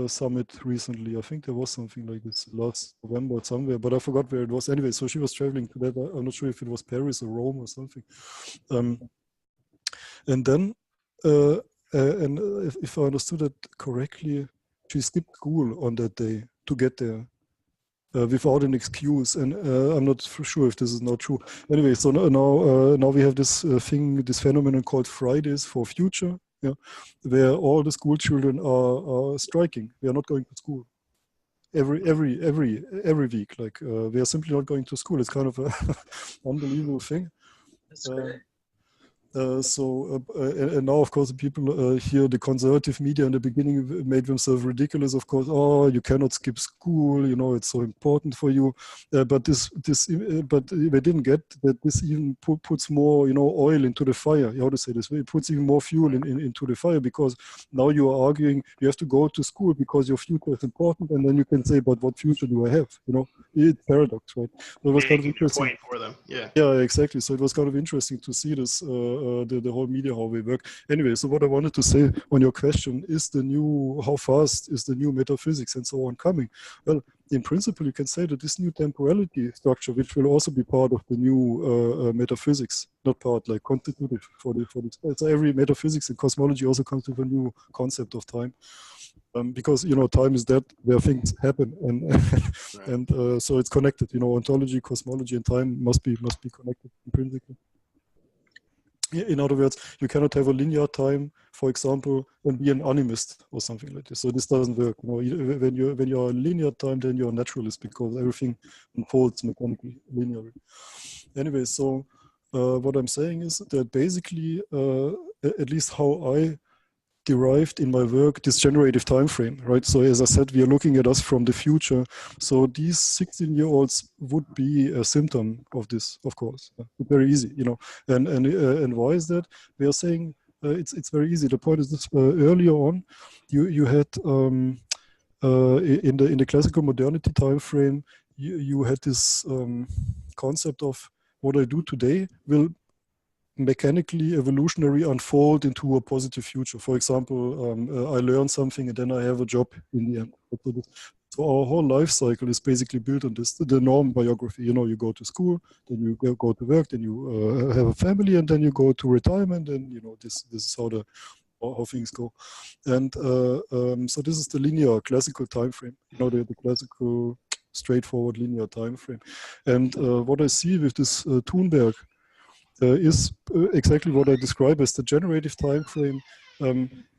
summit recently? I think there was something like this last November somewhere, but I forgot where it was. Anyway, so she was traveling to that. I'm not sure if it was Paris or Rome or something. And then, and if I understood it correctly, she skipped school on that day to get there. without an excuse. And I'm not sure if this is not true. Anyway, so now we have this this phenomenon called Fridays for Future, yeah, where all the school children are striking. They are not going to school. Every week, like they are simply not going to school. It's kind of a unbelievable thing. That's great. And now, of course, the people here, the conservative media in the beginning made themselves ridiculous. Of course, oh, you cannot skip school. You know, it's so important for you. But they didn't get that this even puts more, you know, oil into the fire. How to say this? It puts even more fuel into the fire, because now you are arguing you have to go to school because your future is important, and then you can say, but what future do I have? You know, it's paradox, right? So it was kind of Making a interesting. point for them. Yeah. Yeah, exactly. So it was kind of interesting to see this, the whole media, how we work. Anyway, so what I wanted to say on your question is how fast is the new metaphysics and so on coming? Well, in principle, you can say that this new temporality structure, which will also be part of the new metaphysics, not part, like constitutive for this. So every metaphysics and cosmology also comes with a new concept of time. Because, you know, time is that where things happen, and Right. and so it's connected. You know, ontology, cosmology, and time must be connected intrinsically. In other words, you cannot have a linear time, for example, and be an animist or something like this. So this doesn't work. You know, when you're a linear time, then you're a naturalist, because everything unfolds mechanically, linearly. Anyway, so what I'm saying is that basically, at least how I derived in my work this generative time frame, right? So as I said, we are looking at us from the future. So these 16-year-olds would be a symptom of this, of course. Very easy, you know. And why is that? We are saying it's very easy. The point is this: earlier on, you had in the classical modernity time frame, you had this concept of what I do today will mechanically evolutionary unfold into a positive future. For example, I learn something and then I have a job in the end. So our whole life cycle is basically built on this, the norm biography. You know, you go to school, then you go to work, then you have a family, and then you go to retirement, and you know this is how things go. And so this is the linear classical time frame. You know, the classical straightforward linear time frame. And what I see with this Thunberg is exactly what I describe as the generative time frame.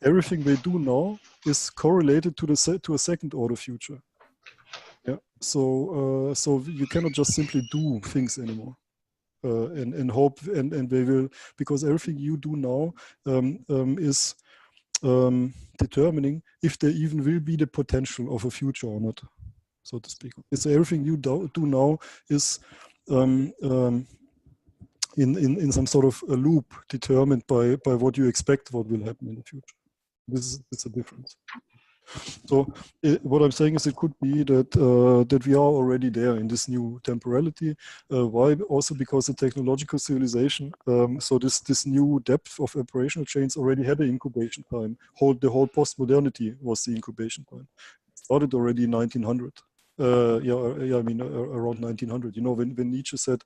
Everything they do now is correlated to a second order future. Yeah. So you cannot just simply do things anymore. And hope and they will, because everything you do now is determining if there even will be the potential of a future or not, so to speak. So everything you do now is in some sort of a loop determined by what you expect what will happen in the future. This is a difference. So what I'm saying is it could be that that we are already there in this new temporality. Why? Also because the technological civilization, so this new depth of operational chains already had an incubation time. The whole post-modernity was the incubation time. It started already in 1900. I mean around 1900. You know, when Nietzsche said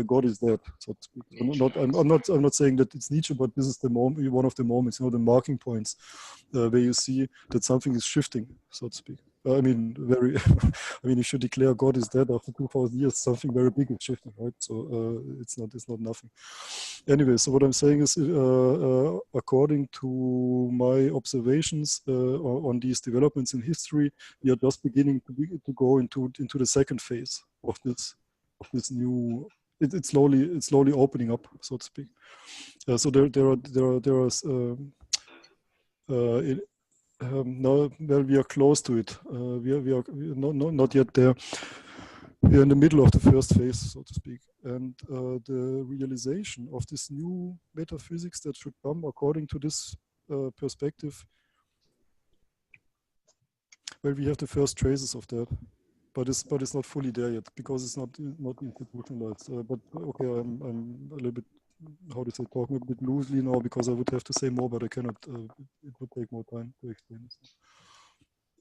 God is dead, so to speak. So I'm not saying that it's Nietzsche, but this is the one of the moments, you know, the marking points where you see that something is shifting, so to speak. I mean, I mean, you should declare God is dead after 2,000 years. Something very big is shifting, right? So it's not nothing. Anyway, so what I'm saying is, according to my observations on these developments in history, we are just beginning to go into the second phase of this new. It's slowly opening up, so to speak. So there are now, well, we are close to it. We are not yet there. We are in the middle of the first phase, so to speak. And the realization of this new metaphysics that should come according to this perspective, well, we have the first traces of that. But it's not fully there yet because it's not institutionalized. But okay, I'm a little bit, how to say, talking a bit loosely now because I would have to say more, but I cannot. It would take more time to explain this.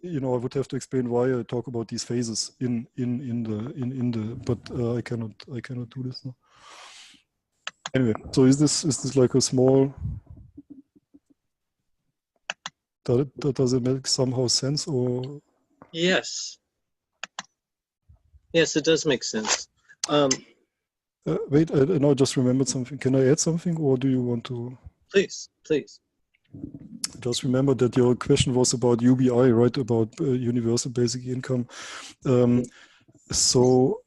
You know, I would have to explain why I talk about these phases in the. But I cannot do this now. Anyway, so is this like a small? Does it make somehow sense or? Yes. Yes, it does make sense. Wait, I now just remembered something. Can I add something, or do you want to? Please, please. Just remember that your question was about UBI, right? About universal basic income. So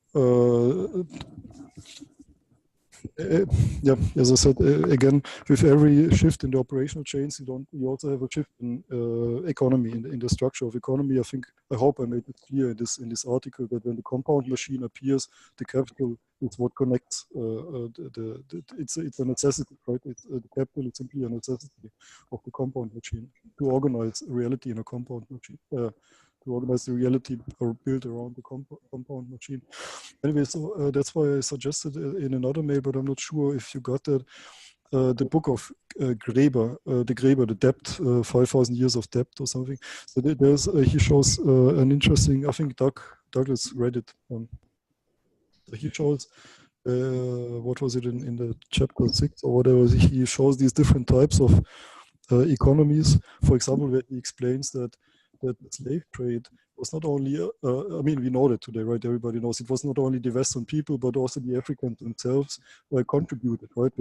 yeah, as I said, again, with every shift in the operational chains, you also have a shift in economy, in the structure of economy. I hope I made it clear in this article that when the compound machine appears, the capital is what connects. It's a necessity, right? The capital is simply a necessity of the compound machine to organize reality in a compound machine. To organize the reality or built around the compound machine. Anyway, so that's why I suggested in another mail, but I'm not sure if you got that. The book of Graeber, the debt, 5,000 years of debt or something. So he shows an interesting. I think Douglas read it. He shows what was it in the chapter 6 or whatever. He shows these different types of economies. For example, where he explains that the slave trade was not only, I mean, we know that today, right? Everybody knows it was not only the Western people, but also the Africans themselves contributed, right?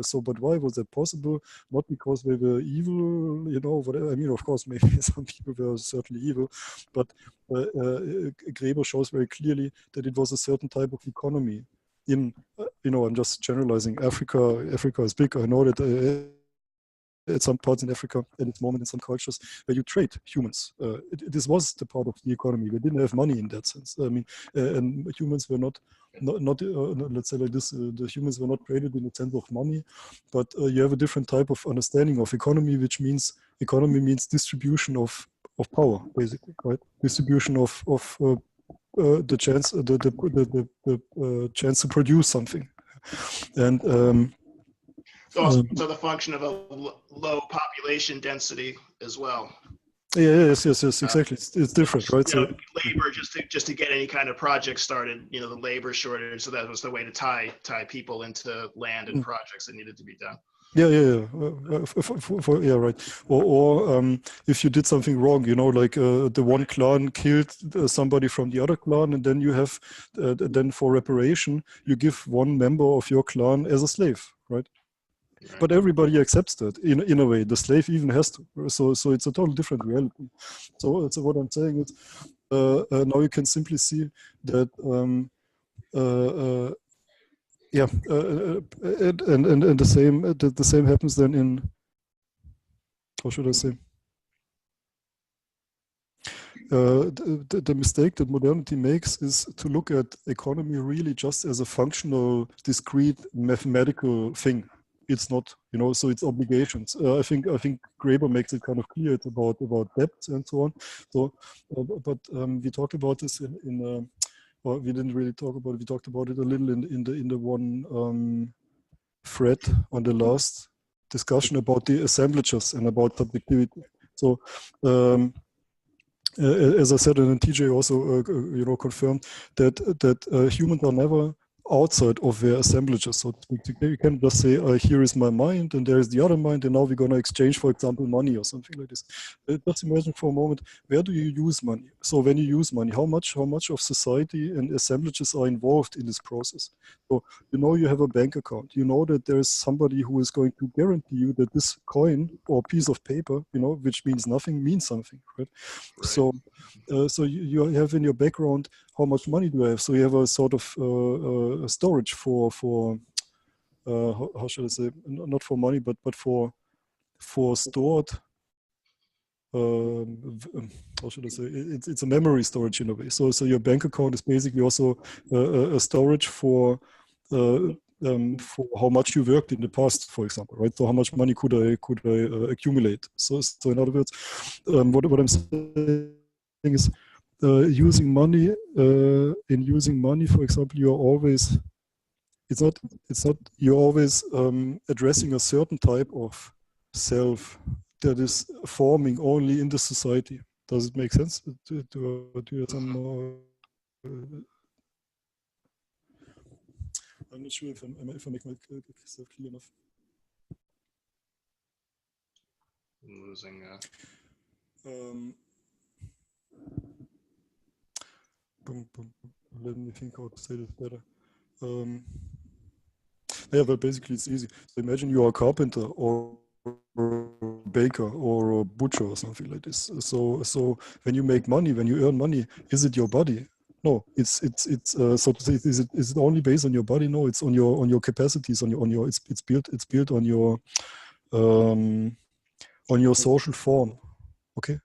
So, but why was that possible? Not because they were evil, whatever. I mean, of course, maybe some people were certainly evil, but Graeber shows very clearly that it was a certain type of economy in, I'm just generalizing. Africa is big. I know that at some parts in Africa, at this moment in some cultures, where you trade humans. This was the part of the economy. We didn't have money in that sense. I mean, and humans were not let's say like this, the humans were not traded in the sense of money, but you have a different type of understanding of economy, which means economy means distribution of power, basically, right? Distribution of the chance, the chance to produce something. And It's also the function of a low population density as well. Yes, exactly. It's different, right? So labor just to get any kind of project started, the labor shortage. So that was the way to tie people into land and projects that needed to be done. Yeah. Yeah, right. Or if you did something wrong, like the one clan killed somebody from the other clan, and then you have, then for reparation, you give one member of your clan as a slave, right? Right. But everybody accepts that in a way. The slave even has to. So it's a totally different reality. So what I'm saying is, now you can simply see that. And the same happens then in, how should I say, the mistake that modernity makes is to look at economy really just as a functional, discrete, mathematical thing. It's not, so it's obligations. I think Graeber makes it kind of clear. It's about debt and so on. So, but we talked about this in well, we didn't really talk about it. We talked about it a little in the one thread on the last discussion about the assemblages and about subjectivity. So as I said, and TJ also confirmed that humans are never outside of their assemblages. So you can just say, here is my mind, and there is the other mind, and now we're going to exchange, for example, money or something like this. Just imagine for a moment, where do you use money? So when you use money, how much of society and assemblages are involved in this process? So you have a bank account. You know that there is somebody who is going to guarantee you that this coin or piece of paper, which means nothing, means something, right? So you have in your background, how much money do I have? So you have a sort of storage for how should I say, not for money, but for stored. How should I say? It's a memory storage in a way. So your bank account is basically also a storage for how much you worked in the past, for example, right? So how much money could I accumulate? So in other words, what I'm saying is, using money, for example, you're always, it's not you're always addressing a certain type of self that is forming only in the society. Does it make sense? Do you have some more? I'm not sure if I make myself clear enough. Losing. Let me think how to say this better. Yeah, well, basically it's easy. So imagine you are a carpenter or a baker or a butcher or something like this. So when you make money, when you earn money, is it your body? No, it's so to say, is it only based on your body? No, it's on your capacities, on your it's built on your social form. Okay.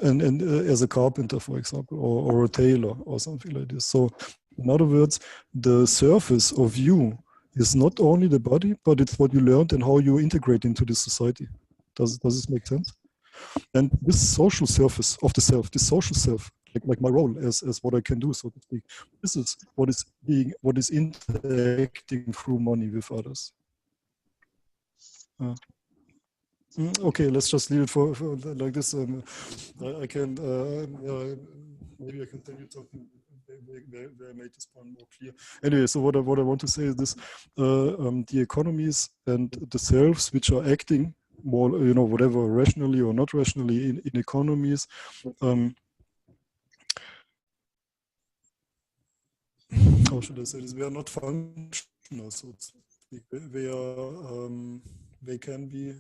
And as a carpenter, for example, or a tailor or something like this. So in other words, the surface of you is not only the body, but it's what you learned and how you integrate into this society. Does this make sense? And this social surface of the self, this social self, like my role as what I can do, so to speak, this is what is interacting through money with others. Okay, let's just leave it for like this. I can maybe I can tell you something where I made this point more clear. Anyway, so what I want to say is this: the economies and the selves which are acting more, whatever, rationally or not rationally in economies. How should I say this? They are not functional, so to speak. They can be.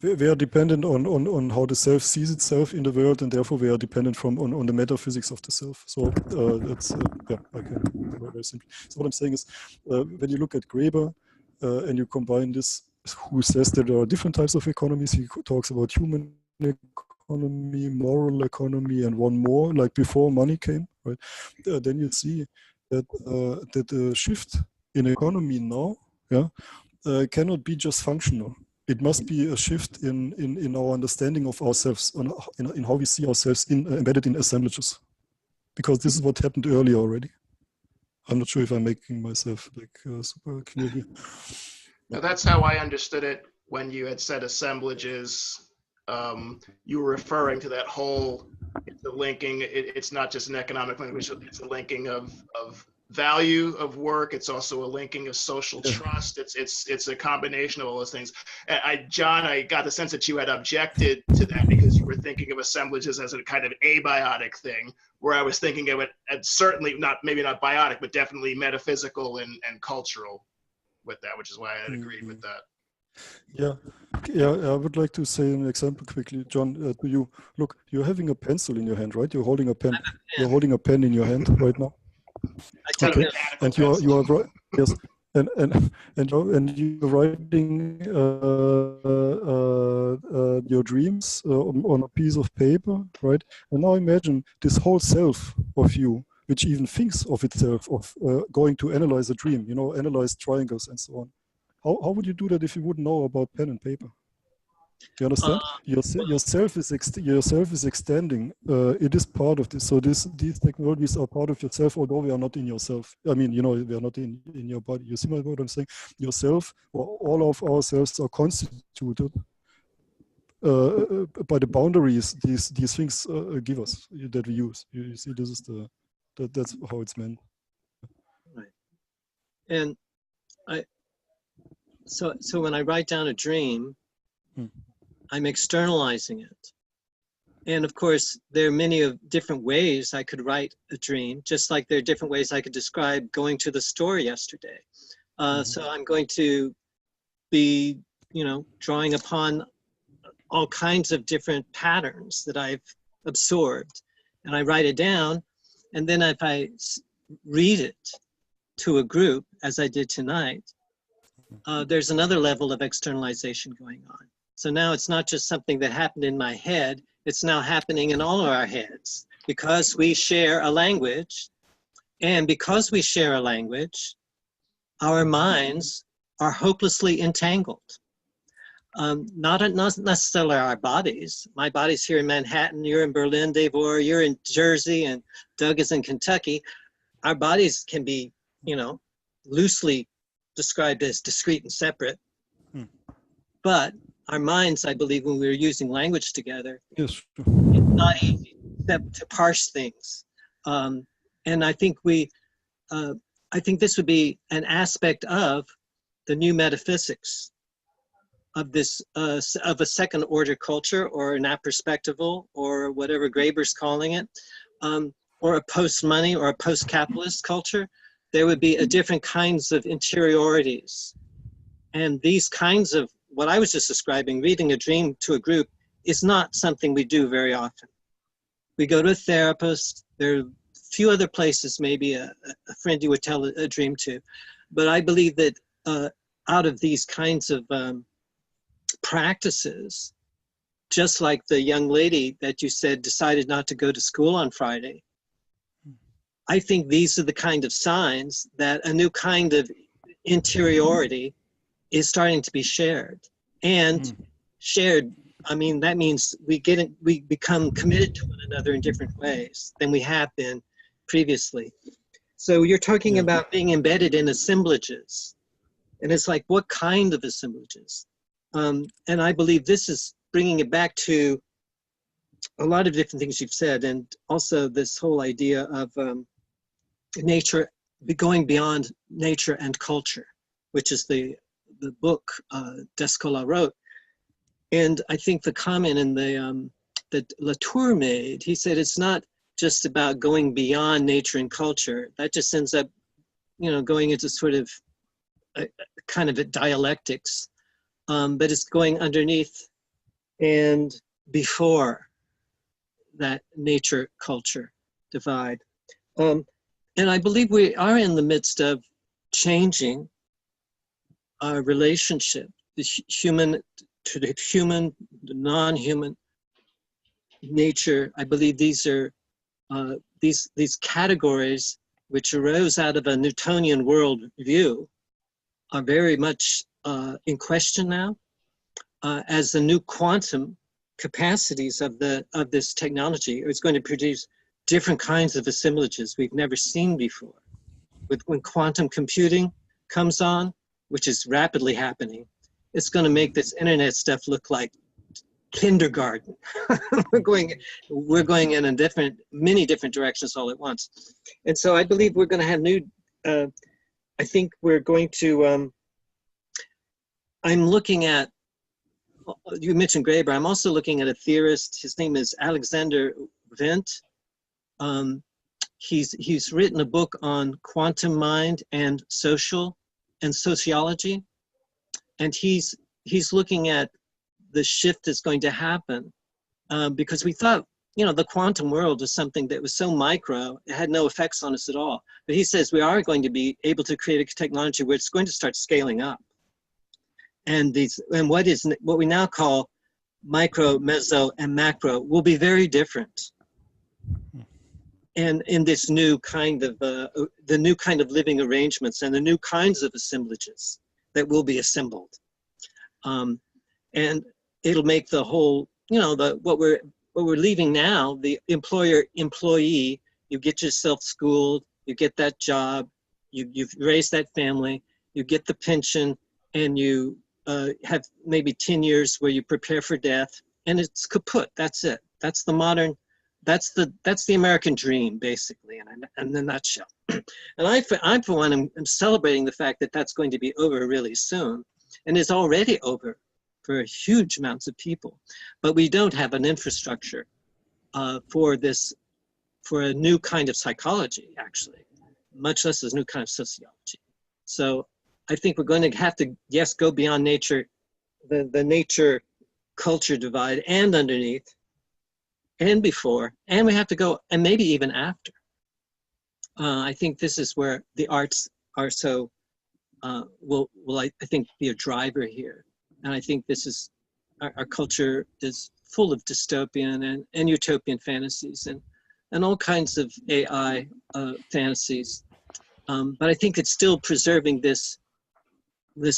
We are dependent on how the self sees itself in the world, and therefore we are dependent on the metaphysics of the self. So that's yeah, I can very simply. So what I'm saying is, when you look at Graeber and you combine this, who says that there are different types of economies. He talks about human economy, moral economy, and one more, like before money came. Right? Then you see that that the shift in economy now, yeah, cannot be just functional. It must be a shift in our understanding of ourselves, in how we see ourselves embedded in assemblages, because this is what happened earlier already. I'm not sure if I'm making myself like super clear here. Now, that's how I understood it when you had said assemblages. You were referring to that whole, the linking. It's not just an economic language; it's a linking of value of work. It's also a linking of social trust. It's a combination of all those things. John, I got the sense that you had objected to that because you were thinking of assemblages as a kind of abiotic thing, where I was thinking of it as certainly maybe not biotic, but definitely metaphysical and cultural with that, which is why I had agreed with that. Yeah, I would like to say an example quickly, John, to you. Look, you're having a pencil in your hand, right? You're holding a pen. You're holding a pen in your hand right now. Okay, and you are right. Yes, and you're writing your dreams on a piece of paper, right? And now imagine this whole self of you, which even thinks of itself of going to analyze a dream, analyze triangles and so on. How would you do that if you wouldn't know about pen and paper? You understand? Your self is extending. It is part of this. So these technologies are part of yourself, although we are not in yourself. I mean, we are not in your body. You see what I'm saying? Yourself, or all of ourselves, are constituted by the boundaries these things give us that we use. You see, this is that's how it's meant. Right. And so when I write down a dream, I'm externalizing it. And of course, there are many different ways I could write a dream, just like there are different ways I could describe going to the store yesterday. So I'm going to be, drawing upon all kinds of different patterns that I've absorbed. And I write it down. And then if I read it to a group, as I did tonight, there's another level of externalization going on. So now it's not just something that happened in my head, it's now happening in all of our heads because we share a language. And because we share a language, our minds are hopelessly entangled. Not necessarily our bodies. My body's here in Manhattan, you're in Berlin, Davor, you're in Jersey, and Doug is in Kentucky. Our bodies can be, loosely described as discrete and separate. But our minds, I believe, when we were using language together, yes, it's not easy to parse things. And I think I think this would be an aspect of the new metaphysics of this, of a second order culture, or an apperspectival, or whatever Graeber's calling it. or a post-money or a post-capitalist culture, there would be a different kinds of interiorities. And these kinds of, what I was just describing, reading a dream to a group, is not something we do very often. We go to a therapist. There are a few other places, maybe a friend you would tell a dream to. But I believe that out of these kinds of practices, just like the young lady that you said decided not to go to school on Friday, I think these are the kind of signs that a new kind of interiority is starting to be shared. And shared, I mean, that means we become committed to one another in different ways than we have been previously. So you're talking about being embedded in assemblages. And it's like, what kind of assemblages? And I believe this is bringing it back to a lot of different things you've said, and also this whole idea of nature, going beyond nature and culture, which is the book Descola wrote. And I think the comment in that Latour made, he said it's not just about going beyond nature and culture. That just ends up, going into sort of a kind of a dialectics, but it's going underneath and before that nature culture divide. And I believe we are in the midst of changing our relationship, the human to the human, the non-human nature. I believe these are these categories which arose out of a Newtonian world view are very much in question now, as the new quantum capacities of this technology is going to produce different kinds of assemblages we've never seen before. When quantum computing comes on, which is rapidly happening, it's going to make this internet stuff look like kindergarten. we're going in many different directions all at once. And so I believe we're going to have new, I think we're going to, I'm looking at, you mentioned Graeber, I'm also looking at a theorist, his name is Alexander Wendt. He's written a book on quantum mind and sociology. And he's looking at the shift that's going to happen, because we thought, the quantum world is something that was so micro, it had no effects on us at all. But he says we are going to be able to create a technology where it's going to start scaling up. And what we now call micro, meso, and macro will be very different. And in this new kind of, the new kind of living arrangements and the new kinds of assemblages that will be assembled. And it'll make the whole, what we're leaving now, the employer-employee, you get yourself schooled, you get that job, you've raised that family, you get the pension, and you have maybe 10 years where you prepare for death, and it's kaput, that's it. That's the modern, that's the American dream, basically, in a nutshell. And I for one, am celebrating the fact that that's going to be over really soon, and it's already over for huge amounts of people. But we don't have an infrastructure for a new kind of psychology, actually, much less a new kind of sociology. So I think we're going to have to, yes, go beyond nature, the nature culture divide, and underneath, and before, and we have to go, and maybe even after. I think this is where the arts are so, will I think be a driver here. And I think this is, our culture is full of dystopian and utopian fantasies and all kinds of AI fantasies. But I think it's still preserving this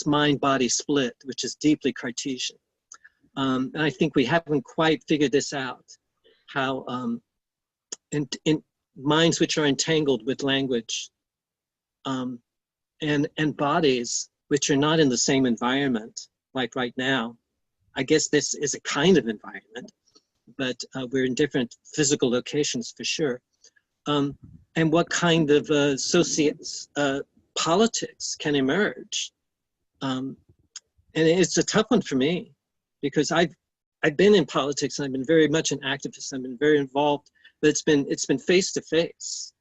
mind-body split, which is deeply Cartesian. And I think we haven't quite figured this out, how in minds which are entangled with language and bodies which are not in the same environment, like right now. I guess this is a kind of environment, but we're in different physical locations for sure. And what kind of politics can emerge? And it's a tough one for me, because I've been in politics, and I've been very much an activist. I've been very involved but it's been face to face,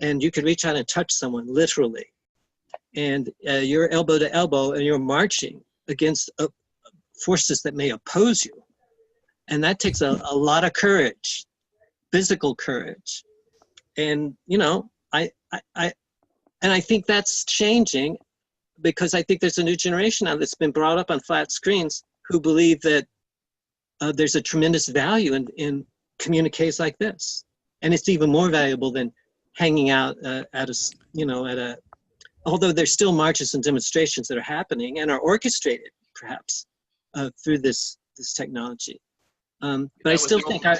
and you can reach out and touch someone literally, and you're elbow to elbow, and you're marching against forces that may oppose you, and that takes a lot of courage, physical courage, and I think that's changing, because I think there's a new generation now that's been brought up on flat screens who believe that there's a tremendous value in communiques like this, and it's even more valuable than hanging out although there's still marches and demonstrations that are happening and are orchestrated perhaps through this technology. But I still think I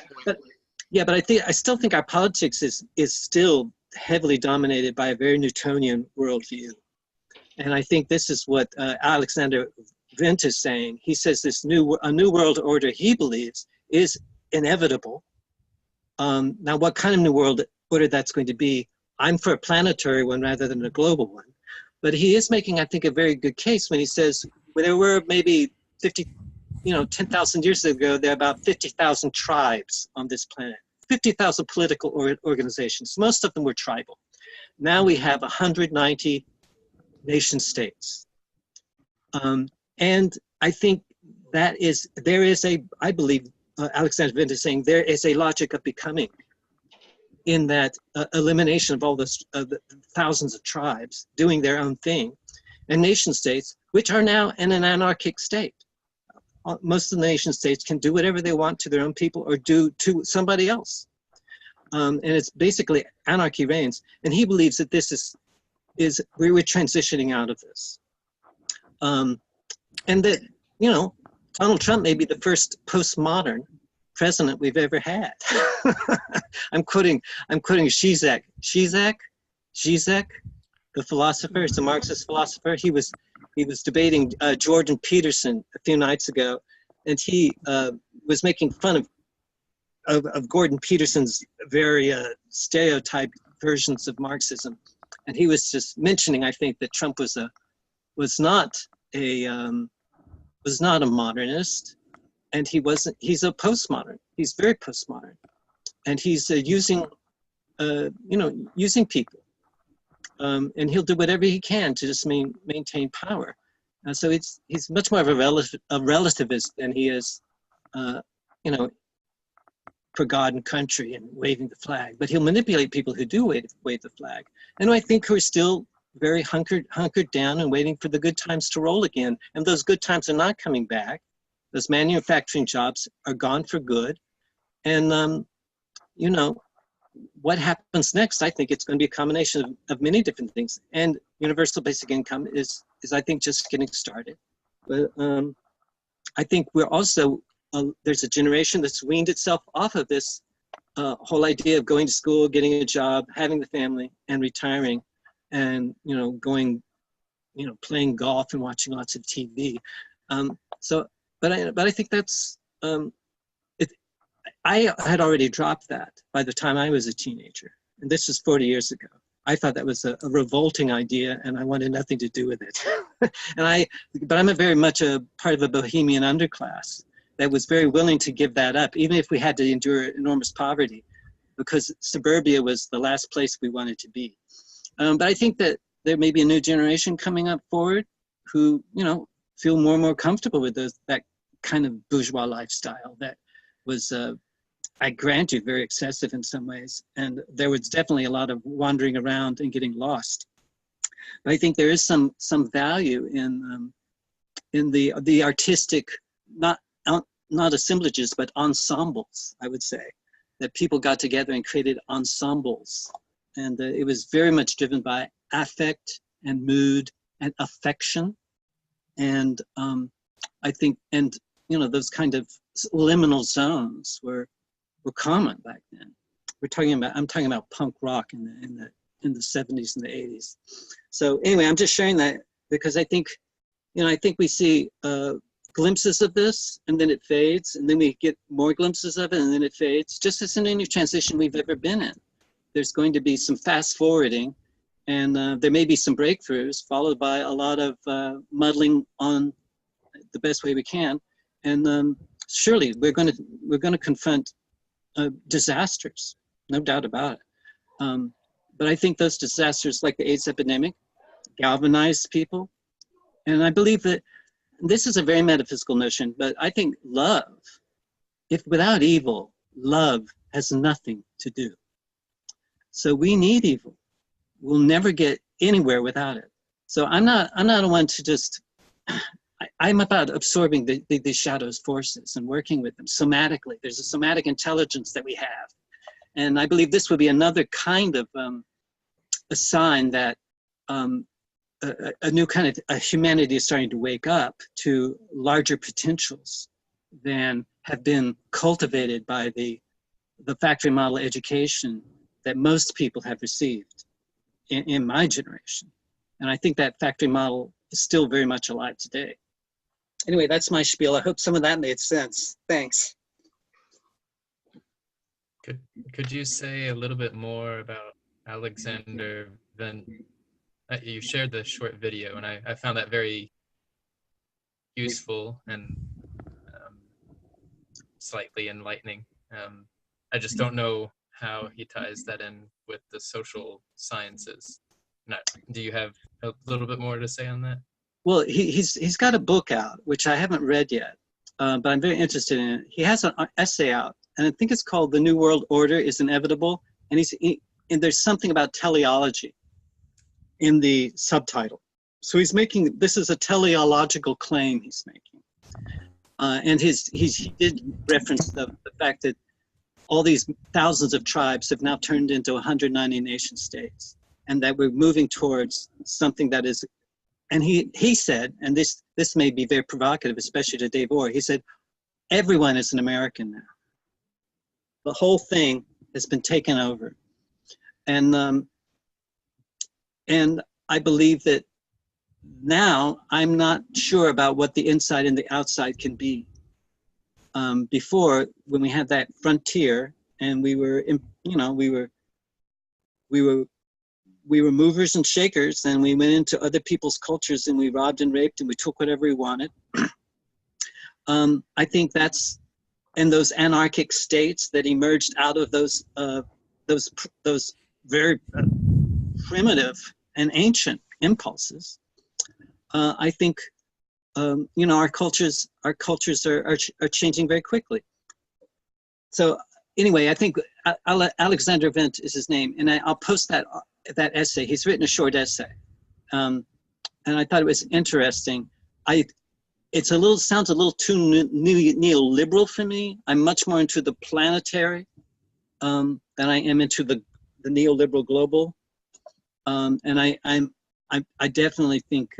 still think our politics is still heavily dominated by a very Newtonian worldview. And I think this is what Alexander Wendt is saying. He says a new world order, he believes, is inevitable. Now, what kind of new world order that's going to be, I'm for a planetary one rather than a global one. But he is making, I think, a very good case when he says, when there were maybe 10,000 years ago, there are about 50,000 tribes on this planet, 50,000 political organizations. Most of them were tribal. Now we have 190 nation states. And I think I believe Alexander Wendt is saying there is a logic of becoming in that elimination of all the thousands of tribes doing their own thing, and nation states, which are now in an anarchic state. Most of the nation states can do whatever they want to their own people or do to somebody else. And it's basically anarchy reigns. And he believes that this is we're transitioning out of this. And that, Donald Trump may be the first postmodern president we've ever had. I'm quoting Zizek, the philosopher. It's a Marxist philosopher. He was debating Jordan Peterson a few nights ago, and he was making fun of Gordon Peterson's very stereotyped versions of Marxism, and he was just mentioning, I think, that Trump was not a modernist, and he's a postmodern. He's very postmodern, and he's using people, and he'll do whatever he can to just maintain power. So he's much more of a relativist than he is, for God and country and waving the flag. But he'll manipulate people who do wave the flag, and I think who are still very hunkered down and waiting for the good times to roll again. And those good times are not coming back. Those manufacturing jobs are gone for good. And, what happens next, I think it's going to be a combination of many different things. And universal basic income is I think, just getting started. But I think we're also, there's a generation that's weaned itself off of this whole idea of going to school, getting a job, having the family, and retiring, and playing golf and watching lots of TV. But I think that's it. I had already dropped that by the time I was a teenager, and this was 40 years ago. I thought that was a revolting idea, and I wanted nothing to do with it. But I'm very much a part of a bohemian underclass that was very willing to give that up, even if we had to endure enormous poverty, because suburbia was the last place we wanted to be. But I think that there may be a new generation coming up forward who, feel more and more comfortable with that kind of bourgeois lifestyle that was, I grant you, very excessive in some ways. And there was definitely a lot of wandering around and getting lost. But I think there is some value in the artistic, not assemblages, but ensembles, I would say, that people got together and created ensembles. And it was very much driven by affect and mood and affection. And I think, those kind of liminal zones were common back then. I'm talking about punk rock in the 70s and the 80s. So anyway, I'm just sharing that because I think, I think we see glimpses of this, and then it fades, and then we get more glimpses of it, and then it fades. Just as in any transition we've ever been in, there's going to be some fast forwarding, and there may be some breakthroughs followed by a lot of muddling on the best way we can. And surely we're going to confront disasters. no doubt about it. But I think those disasters like the AIDS epidemic galvanized people. And I believe that this is a very metaphysical notion, but I think love, if without evil, love has nothing to do. So we need evil. We'll never get anywhere without it. So I'm not a one to just, I'm about absorbing the shadows forces and working with them somatically. There's a somatic intelligence that we have. And I believe this would be another kind of a sign that a new kind of a humanity is starting to wake up to larger potentials than have been cultivated by the factory model education that most people have received in my generation. And I think that factory model is still very much alive today. Anyway, that's my spiel. I hope some of that made sense. Thanks. Could you say a little bit more about Alexander Wendt? You shared the short video, and I found that very useful and slightly enlightening. I just don't know how he ties that in with the social sciences. Do you have a little bit more to say on that? Well, he's got a book out, which I haven't read yet, but I'm very interested in it. He has an essay out, and I think it's called The New World Order is Inevitable, and and there's something about teleology in the subtitle. So he's making, this is a teleological claim he's making. And he did reference the fact that all these thousands of tribes have now turned into 190 nation states, and that we're moving towards something that is, and he said, and this may be very provocative, especially to Dave Orr, he said, everyone is an American now. The whole thing has been taken over. And I believe that now I'm not sure about what the inside and the outside can be. Before, when we had that frontier and we were movers and shakers, and we went into other people's cultures and we robbed and raped and we took whatever we wanted. I think that's, and those anarchic states that emerged out of those very primitive and ancient impulses. I think our cultures are changing very quickly. So anyway, I think Alexander Wendt is his name, and I'll post that essay. He's written a short essay, and I thought it was interesting. It sounds a little too neoliberal for me. I'm much more into the planetary than I am into the neoliberal global. And I definitely think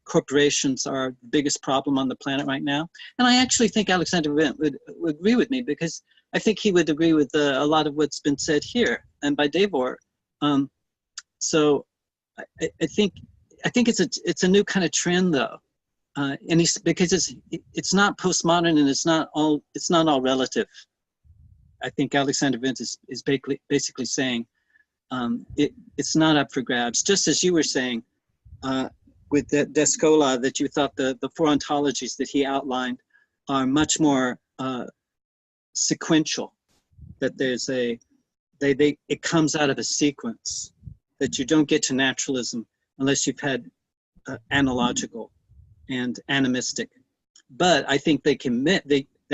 corporations are the biggest problem on the planet right now. And I actually think Alexander Wendt would agree with me, because I think he would agree with a lot of what's been said here and by Dave Orr. So I think it's a new kind of trend, though, and because it's not postmodern and it's not all relative. I think Alexander Wendt is basically saying it's not up for grabs. Just as you were saying with Descola, that you thought the four ontologies that he outlined are much more sequential. That there's it comes out of a sequence. That you don't get to naturalism unless you've had analogical and animistic. But I think that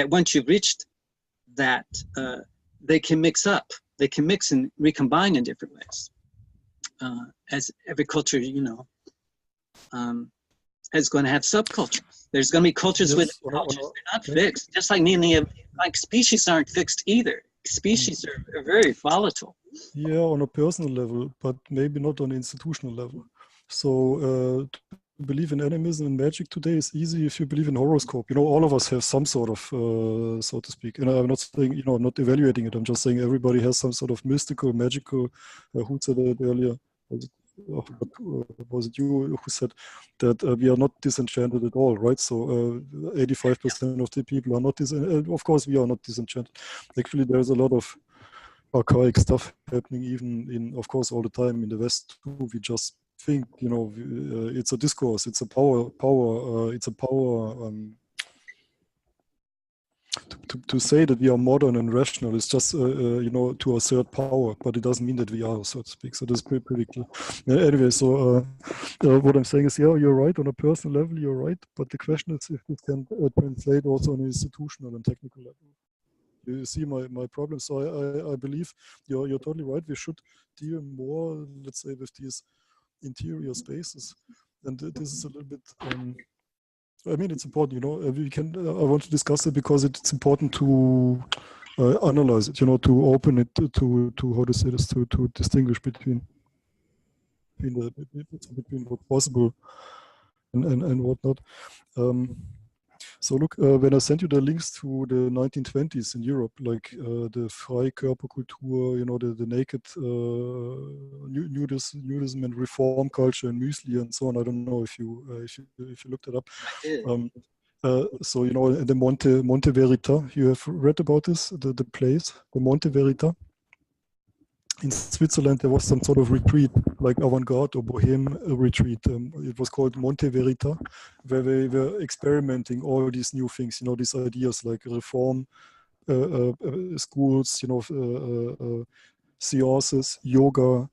once you've reached that, they can mix up. They can mix and recombine in different ways. As every culture, is going to have subcultures. There's going to be cultures with cultures. They're not fixed. Just like like species aren't fixed either. Species are very volatile. Yeah, on a personal level, but maybe not on an institutional level. So to believe in animism and magic today is easy if you believe in horoscope. All of us have some sort of, so to speak. And I'm not saying, I'm not evaluating it. I'm just saying everybody has some sort of mystical, magical. Who said that earlier? Was it you who said that we are not disenchanted at all, right? So 85% of the people are not disenchanted. Of course, we are not disenchanted. Actually, there's a lot of archaic stuff happening even of course, all the time in the West too. We just think, it's a discourse, it's a power, it's a power to say that we are modern and rational is just you know, to assert power, but it doesn't mean that we are, so to speak. So that's pretty clear. Anyway, so what I'm saying is, yeah, you're right on a personal level, you're right, but the question is if it can translate also on an institutional and technical level. You see my problem. So I believe you're totally right. We should deal more, let's say, with these interior spaces, and this is a little bit. I mean, it's important, you know. We can. I want to discuss it because it's important to analyze it, you know, to open it to how to say this, to distinguish between what's possible and whatnot. So look, when I sent you the links to the 1920s in Europe, like the Freikörperkultur, you know, the naked nudism and reform culture and Müsli and so on. I don't know if you looked it up. I did. So you know, the Monte Verita. You have read about this, the place, the Monte Verita. In Switzerland, there was some sort of retreat, like avant-garde or bohème retreat. It was called Monte Verita, where they were experimenting all these new things, you know, these ideas like reform schools, you know, seances, yoga,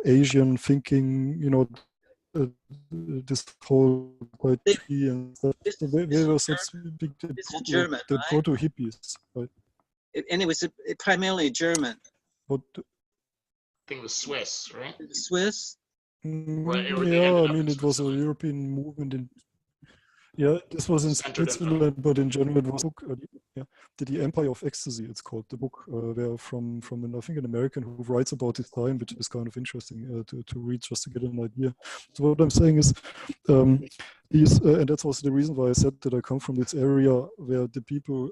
Asian thinking, you know, this whole poetry and stuff. So they were, so to speak, This is German, the right? proto-hippies, right? And it was primarily German. But I think it was Swiss, right? Swiss. Right, or they yeah, ended I up mean, in it was a Switzerland. European movement. Yeah, this was in Centered in Switzerland, but in general, it was a book, yeah, the Empire of Ecstasy, it's called, the book, where from I think an American who writes about his time, which is kind of interesting to read just to get an idea. So what I'm saying is, these, and that's also the reason why I said that I come from this area where the people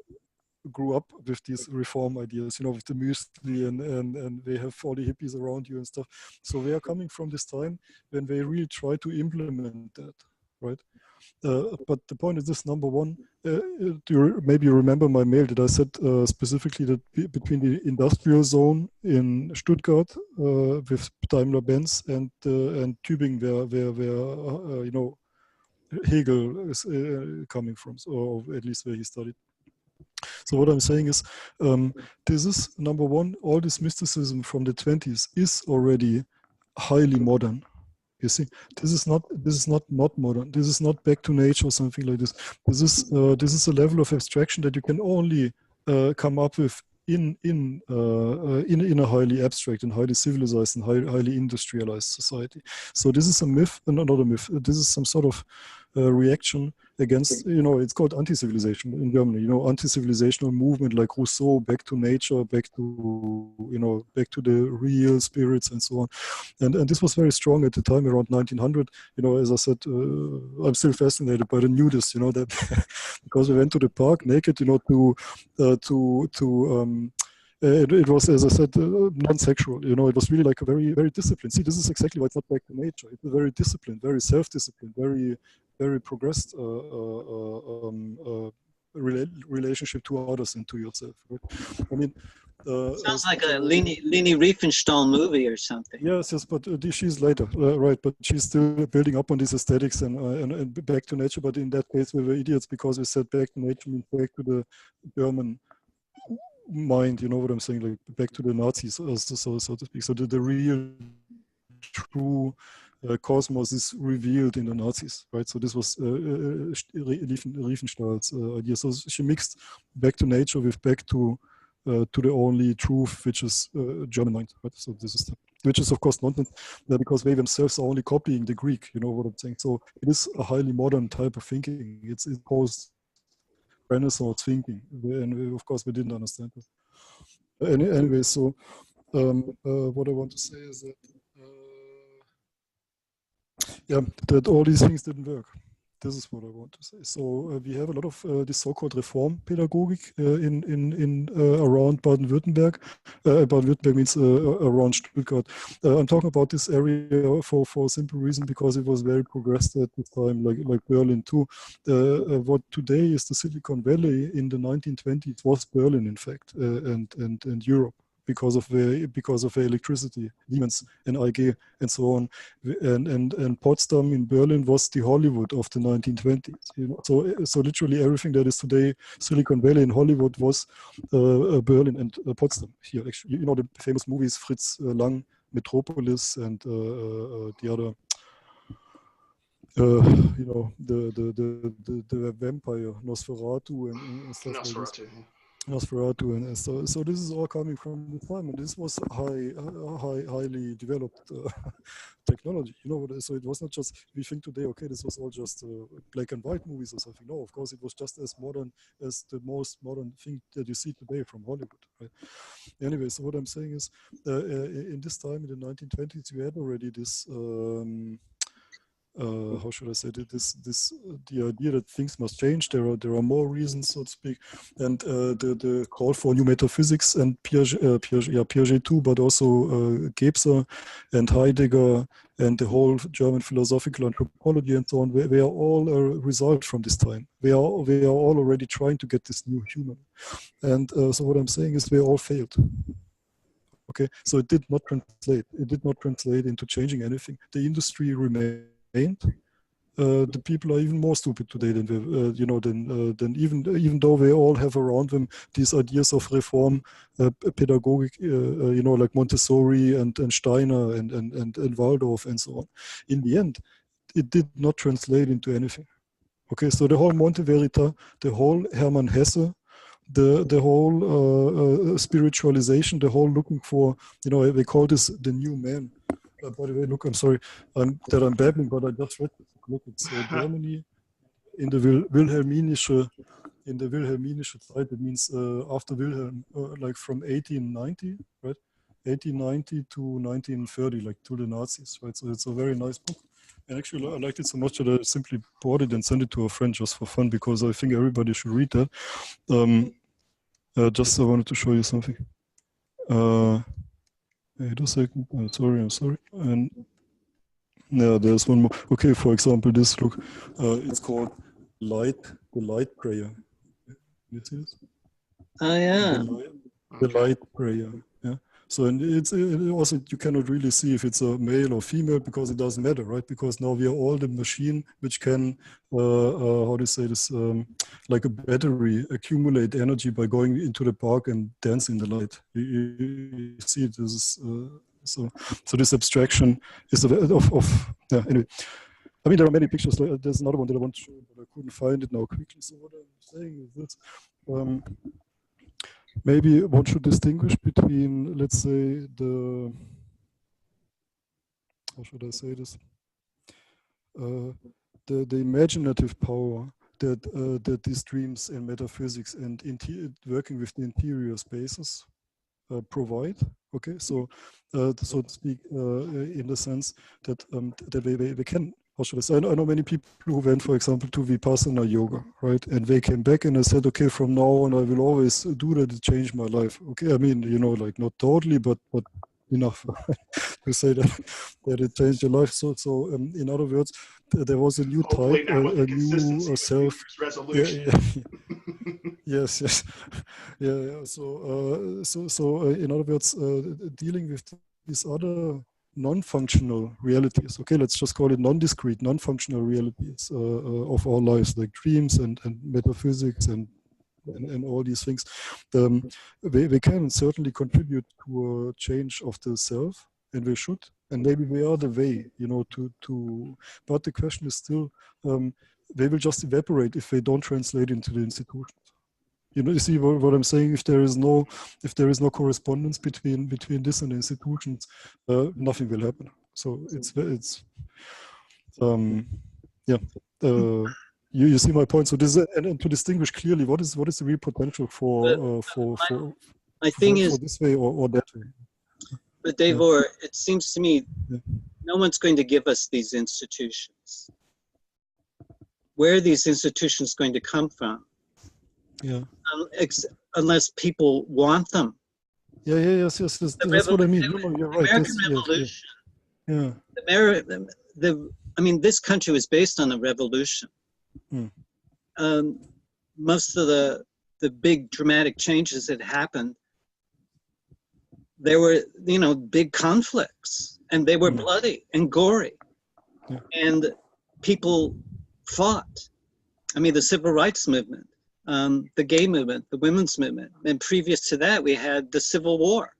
grew up with these reform ideas, you know, with the muesli and they have all the hippies around you and stuff. So they are coming from this time when they really try to implement that, right? But the point is this: number one, maybe you remember my mail that I said specifically that between the industrial zone in Stuttgart with Daimler-Benz and Tübingen, where you know, Hegel is coming from, or at least where he studied. So what I'm saying is, this is number one. All this mysticism from the 20s is already highly modern. You see, this is not modern. This is not back to nature or something like this. This is a level of abstraction that you can only come up with in a highly abstract and highly civilized and highly industrialized society. So this is a myth, not a myth. This is some sort of reaction against, you know, it's called anti-civilization in Germany, you know, anti-civilizational movement like Rousseau, back to nature, back to, you know, back to the real spirits and so on. And this was very strong at the time around 1900. You know, as I said, I'm still fascinated by the nudists, you know, that because we went to the park naked, you know, it was, as I said, non-sexual. You know, it was really like a very, very disciplined. See, this is exactly why it's not back to nature. It's a very disciplined, very self-disciplined, very progressed relationship to others and to yourself. Right? I mean, Sounds like a Leni Riefenstahl movie or something. yes, but she's later, right? But she's still building up on these aesthetics and back to nature. But in that case, we were idiots because we said back to nature means back to the German mind. You know what I'm saying? Like back to the Nazis, so to speak. So the real, true cosmos is revealed in the Nazis, right? So this was Riefenstahl's idea. So she mixed back to nature with back to the only truth, which is German mind, right? So this is which is of course nonsense, because they themselves are only copying the Greek. You know what I'm saying? So it is a highly modern type of thinking. It's post-Renaissance thinking, and of course we didn't understand it. Anyway, so what I want to say is that that all these things didn't work. This is what I want to say. So we have a lot of this so-called reform pedagogic in around Baden-Württemberg. Baden-Württemberg means around Stuttgart. I'm talking about this area for a simple reason, because it was very progressed at the time, like Berlin too. What today is the Silicon Valley in the 1920s was Berlin, in fact, and Europe. because of the electricity, Siemens and AEG and so on. And Potsdam in Berlin was the Hollywood of the 1920s. You know? So literally everything that is today Silicon Valley and Hollywood was Berlin and Potsdam here. Actually, you know the famous movies Fritz Lang, Metropolis, and the other. You know the vampire Nosferatu and stuff like this. Nosferatu. Nosferatu, and so this is all coming from the time, and this was highly developed technology. You know, so it was not just we think today. Okay, this was all just black and white movies or something. No, of course, it was just as modern as the most modern thing that you see today from Hollywood. Right? Anyway, so what I'm saying is, in this time in the 1920s, we had already this. How should I say it? The idea that things must change. There are more reasons, so to speak, and the call for new metaphysics and Piaget too, but also Gebser and Heidegger and the whole German philosophical anthropology and so on. They are all a result from this time. They are all already trying to get this new human, and so what I'm saying is they all failed. Okay, so it did not translate. It did not translate into changing anything. The industry remained. The people are even more stupid today than than even though they all have around them these ideas of reform, pedagogic, like Montessori and Steiner and Waldorf and so on. In the end, it did not translate into anything. Okay, so the whole Monte Verita, the whole Hermann Hesse, the whole spiritualization, the whole looking for, they call this the new man. By the way, look, I'm sorry that I'm babbling, but I just read this. Look, it's Germany in the Wilhelminische Zeit. It means after Wilhelm, like from 1890, right? 1890 to 1930, like to the Nazis, right? So it's a very nice book. And actually, I liked it so much that I simply bought it and sent it to a friend just for fun, because I think everybody should read that. Just I wanted to show you something. Wait a second. I'm sorry. And yeah, there's one more. Okay, for example, this look. It's called the light prayer. You see this? Oh yeah. The light prayer. Yeah. So and it's also you cannot really see if it's a male or female, because it doesn't matter, right? Because now we are all the machine which can how do you say this, like a battery, accumulate energy by going into the park and dance in the light. You see this is so this abstraction is of yeah. Anyway, I mean there are many pictures. There's another one that I want to show, but I couldn't find it now quickly. So what I'm saying is this. Maybe one should distinguish between, let's say, how should I say this? The imaginative power that these dreams and metaphysics and working with the interior spaces provide. Okay, so so to speak, in the sense that that they can. How should I say? I know many people who went, for example, to Vipassana yoga, right? And they came back and I said, okay, from now on, I will always do that. It changed my life. Okay, I mean, like not totally, but enough to say that it changed your life. So in other words, there was a new Hopefully type, a new self. Resolution. Yes. Yeah. So in other words, dealing with these other non-functional realities. Okay, let's just call it non-discrete, non-functional realities of our lives, like dreams and metaphysics and all these things. They can certainly contribute to a change of the self, and they should. And maybe they are the way, to. But the question is still, they will just evaporate if they don't translate into the institutions. You see what I'm saying? If there is no correspondence between this and the institutions, nothing will happen. So it's yeah. You see my point. So this is, and to distinguish clearly what is the real potential for My thing is this way or that way. But Davor, it seems to me no one's going to give us these institutions. Where are these institutions going to come from? Yeah. Unless people want them. Yes. That's what I mean. You're right. American Revolution. Yeah. I mean, this country was based on the revolution. Most of the big dramatic changes that happened there were, big conflicts, and they were bloody and gory. Yeah. And people fought. I mean, the civil rights movement, the gay movement, the women's movement. And previous to that, we had the Civil War.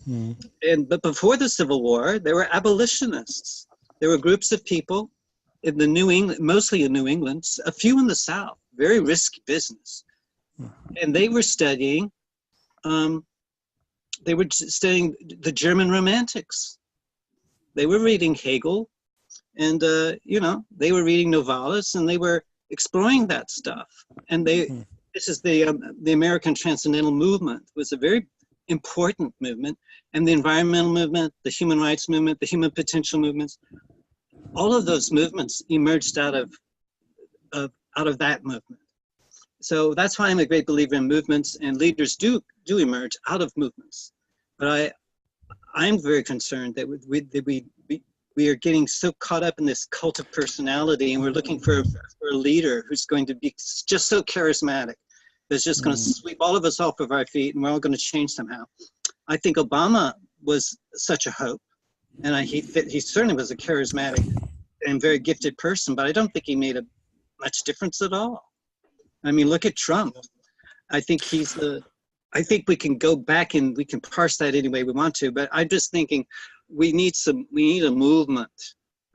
But before the Civil War, there were abolitionists. There were groups of people in the New England, mostly in New England, a few in the South, very risky business. And they were studying, the German Romantics. They were reading Hegel, and they were reading Novalis, and they were exploring that stuff. And this is the American Transcendental Movement. It was a very important movement, and the environmental movement, the human rights movement, the human potential movements, all of those movements emerged out of that movement. So that's why I'm a great believer in movements, and leaders do emerge out of movements. But I'm very concerned that we are getting so caught up in this cult of personality, and we're looking for a leader who's going to be just so charismatic, that's just going to sweep all of us off of our feet, and we're all going to change somehow. I think Obama was such a hope, and he certainly was a charismatic and very gifted person, but I don't think he made much difference at all. I mean, look at Trump. I think I think we can go back and we can parse that any way we want to, but I'm just thinking we need a movement,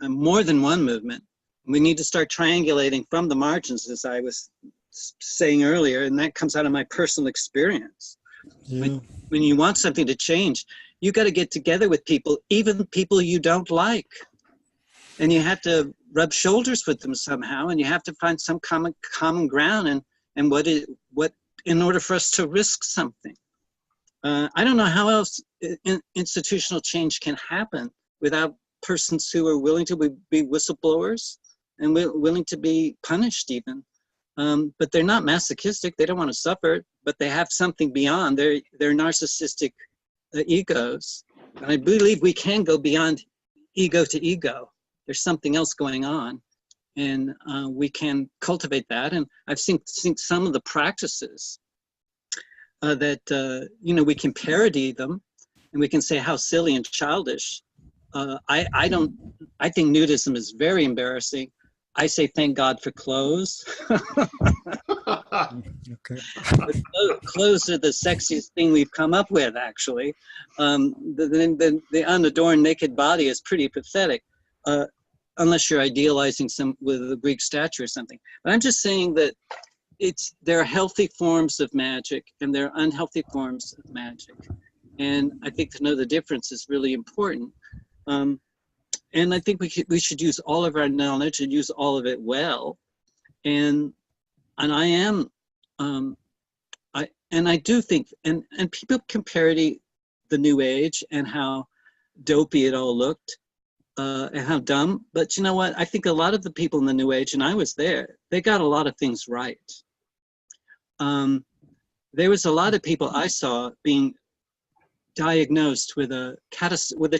more than one movement. We need to start triangulating from the margins, as I was saying earlier, and that comes out of my personal experience. Yeah. When you want something to change, you got to get together with people, even people you don't like, and you have to rub shoulders with them somehow, and you have to find some common ground, and what in order for us to risk something. I don't know how else institutional change can happen without persons who are willing to be whistleblowers and willing to be punished even. But they're not masochistic. They don't want to suffer, but they have something beyond their narcissistic egos. And I believe we can go beyond ego to ego. There's something else going on, and we can cultivate that. And I've seen some of the practices that we can parody them, and we can say how silly and childish. I think nudism is very embarrassing. I say thank God for clothes. Okay. Clothes are the sexiest thing we've come up with, actually. The unadorned naked body is pretty pathetic, unless you're idealizing some with a Greek statue or something. But I'm just saying that there are healthy forms of magic and there are unhealthy forms of magic. And I think to know the difference is really important. And I think we should use all of our knowledge and use all of it well. And I do think, and people can parody the New Age and how dopey it all looked, and how dumb. But you know what? I think a lot of the people in the New Age, and I was there, they got a lot of things right. There was a lot of people I saw being diagnosed with a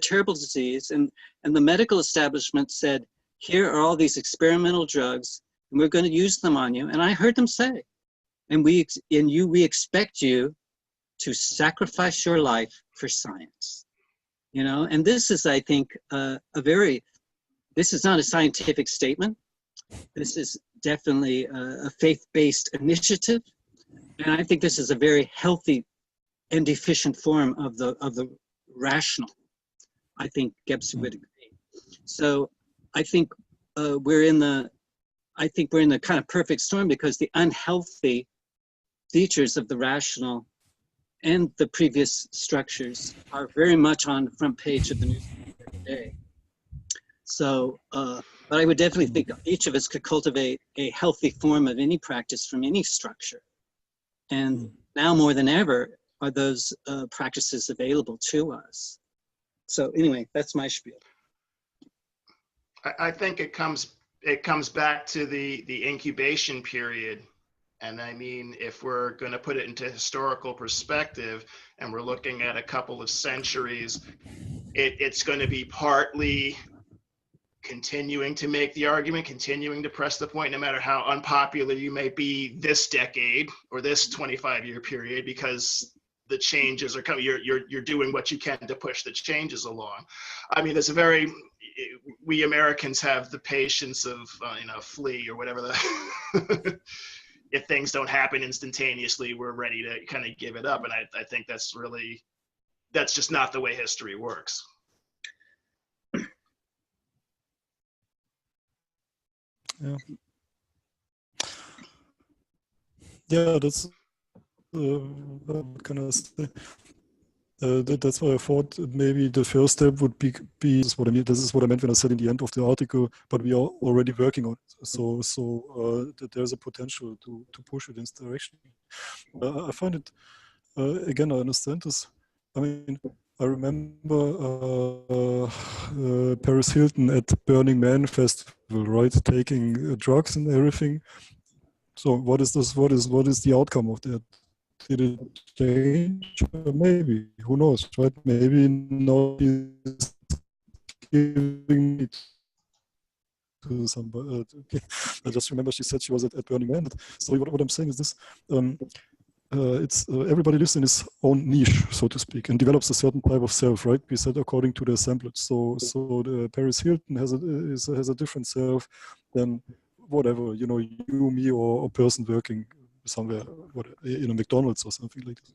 terrible disease, and the medical establishment said, here are all these experimental drugs, and we're going to use them on you. And I heard them say, we expect you to sacrifice your life for science. And this is, I think, this is not a scientific statement. This is definitely a faith-based initiative. And I think this is a very healthy and efficient form of the rational. I think Gebser would agree. So I think we're in the kind of perfect storm, because the unhealthy features of the rational and the previous structures are very much on the front page of the newspaper today. So, but I would definitely think each of us could cultivate a healthy form of any practice from any structure. And now more than ever are those practices available to us. So anyway, that's my spiel. I think it comes back to the incubation period. And I mean, if we're going to put it into historical perspective and we're looking at a couple of centuries, it's going to be partly continuing to make the argument, continuing to press the point, no matter how unpopular you may be this decade or this 25-year period, because the changes are coming. You're doing what you can to push the changes along. I mean, there's a very, we Americans have the patience of Flea or whatever the. If things don't happen instantaneously, we're ready to kind of give it up, and I think that's just not the way history works. Yeah. Yeah, that's kind of. That's why I thought maybe the first step would be this is what I mean. This is what I meant when I said in the end of the article. But we are already working on it, so that there's a potential to push it in this direction. I find it again. I understand this. I mean, I remember Paris Hilton at Burning Man Festival, right? Taking drugs and everything. So what is this? What is the outcome of that? Did it change? Maybe. Who knows, right? Maybe now he's giving it to somebody. Okay. I just remember she said she was at Burning Man. So what I'm saying is this. It's everybody lives in his own niche, so to speak, and develops a certain type of self, right? We said according to their assemblage. So the Paris Hilton has a different self than whatever, you, me, or a person working somewhere in a McDonald's or something like that.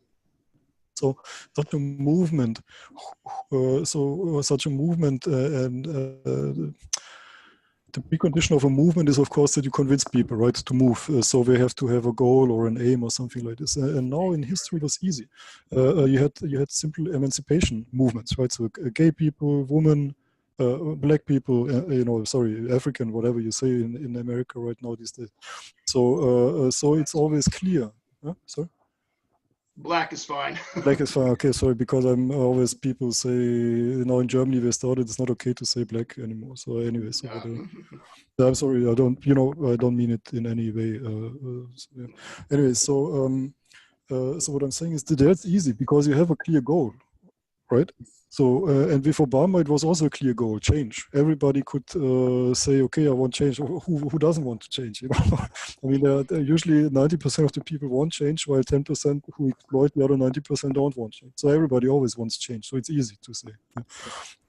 So such a movement, and the precondition of a movement is, of course, that you convince people, right, to move. So they have to have a goal or an aim or something like this. And now in history, it was easy. You had simple emancipation movements, right? So gay people, women, black people, African, whatever you say in America right now these days. So it's always clear. Huh? Sorry? Black is fine. Black is fine. Okay, sorry, because I'm always people say, in Germany they started it's not okay to say black anymore. So anyway, I'm sorry, I don't mean it in any way. Yeah. Anyway, so what I'm saying is that that's easy because you have a clear goal, right? So and with Obama, it was also a clear goal: change. Everybody could say, "Okay, I want change." Who doesn't want to change? I mean, usually 90% of the people want change, while 10% who exploit the other 90% don't want change. So everybody always wants change. So it's easy to say. Yeah.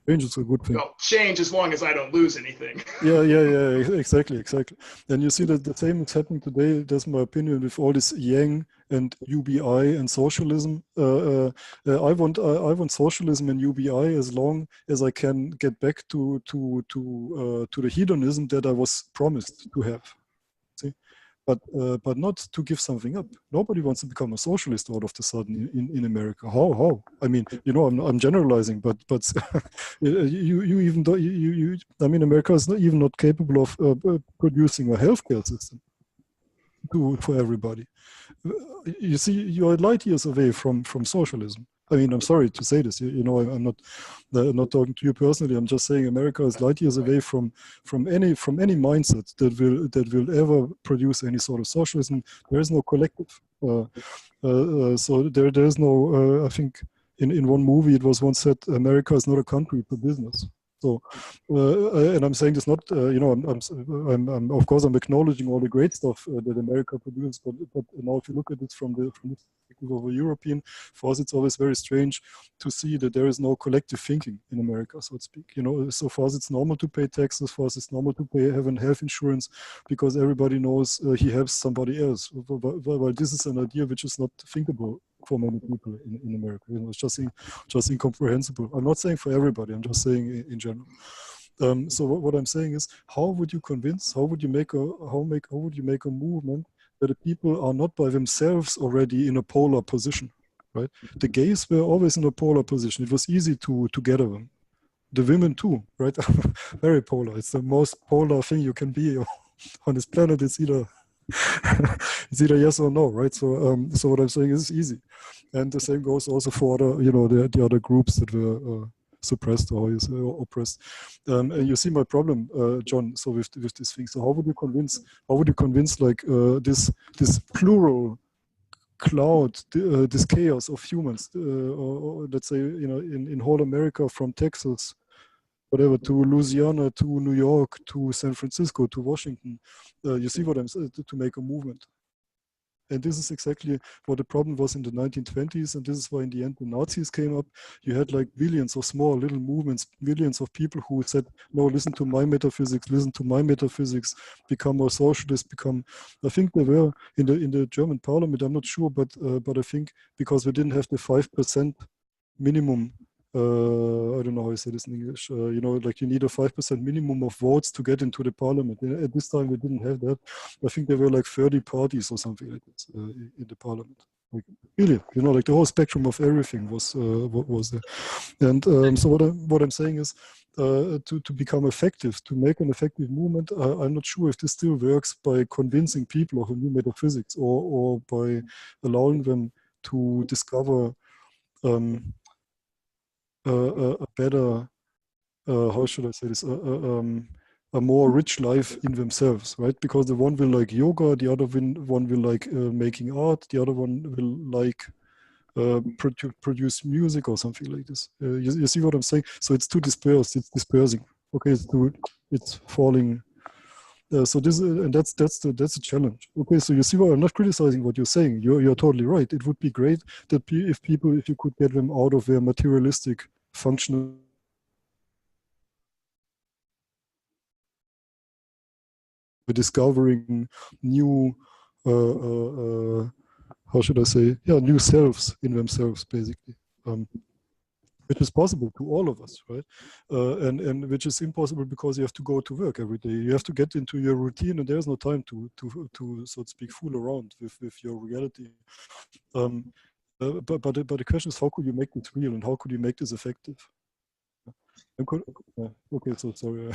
Change is a good thing. Well, change as long as I don't lose anything. Yeah, exactly. And you see that the same is happening today. That's my opinion with all this Yang and UBI and socialism. I want socialism and UBI as long as I can get back to the hedonism that I was promised to have. See, but not to give something up. Nobody wants to become a socialist out of the sudden in America. How? I mean, I'm generalizing, but you even though I mean, America is even not capable of producing a healthcare system for everybody. You see, you're light years away from socialism. I mean, I'm sorry to say this. I'm not talking to you personally. I'm just saying America is light years away from any mindset that will ever produce any sort of socialism. There is no collective. So there is no. I think in one movie it was once said, America is not a country, it's a business. So, and I'm saying this not, I'm of course I'm acknowledging all the great stuff that America produces, but now if you look at it from the perspective of a European, for us it's always very strange to see that there is no collective thinking in America, so to speak. So for us it's normal to pay taxes, for us it's normal to have health insurance because everybody knows he helps somebody else. While this is an idea which is not thinkable for many people in America. It's just incomprehensible. I'm not saying for everybody, I'm just saying in general. So what I'm saying is, how would you make a movement that the people are not by themselves already in a polar position, right? The gays were always in a polar position. It was easy to gather them. The women too, right? Very polar. It's the most polar thing you can be on this planet. It's either yes or no, right? So what I'm saying is easy, and the same goes also for the other groups that were suppressed or oppressed. And you see my problem, John. So with this thing. So how would you convince like this plural cloud, this chaos of humans, or let's say in whole America from Texas, whatever, to Louisiana, to New York, to San Francisco, to Washington. You see what I'm saying? To make a movement. And this is exactly what the problem was in the 1920s, and this is why in the end the Nazis came up. You had like billions of small little movements, millions of people who said, no, listen to my metaphysics, become more socialist, I think they were in the German parliament, I'm not sure, but I think because we didn't have the 5% minimum, I don't know how I say this in English, like you need a 5% minimum of votes to get into the parliament. At this time we didn't have that. I think there were like 30 parties or something like this in the parliament. Like, really, like the whole spectrum of everything was there. And so what I'm saying is, to become effective, to make an effective movement, I'm not sure if this still works by convincing people of a new metaphysics or by allowing them to discover a better, how should I say this, a more rich life in themselves, right? Because the one will like yoga, the other one will like making art, the other one will like produce music or something like this. You see what I'm saying? So it's too dispersed. It's dispersing. Okay, it's falling. So this and that's a challenge. Okay, so you see why I'm not criticizing what you're saying. You're totally right. It would be great that if you could get them out of their materialistic functional discovering new how should I say, new selves in themselves, basically, which is possible to all of us, right? And which is impossible because you have to go to work every day. You have to get into your routine, and there's no time to so to speak, fool around with your reality. But the question is, how could you make this real, and how could you make this effective? Okay, so sorry.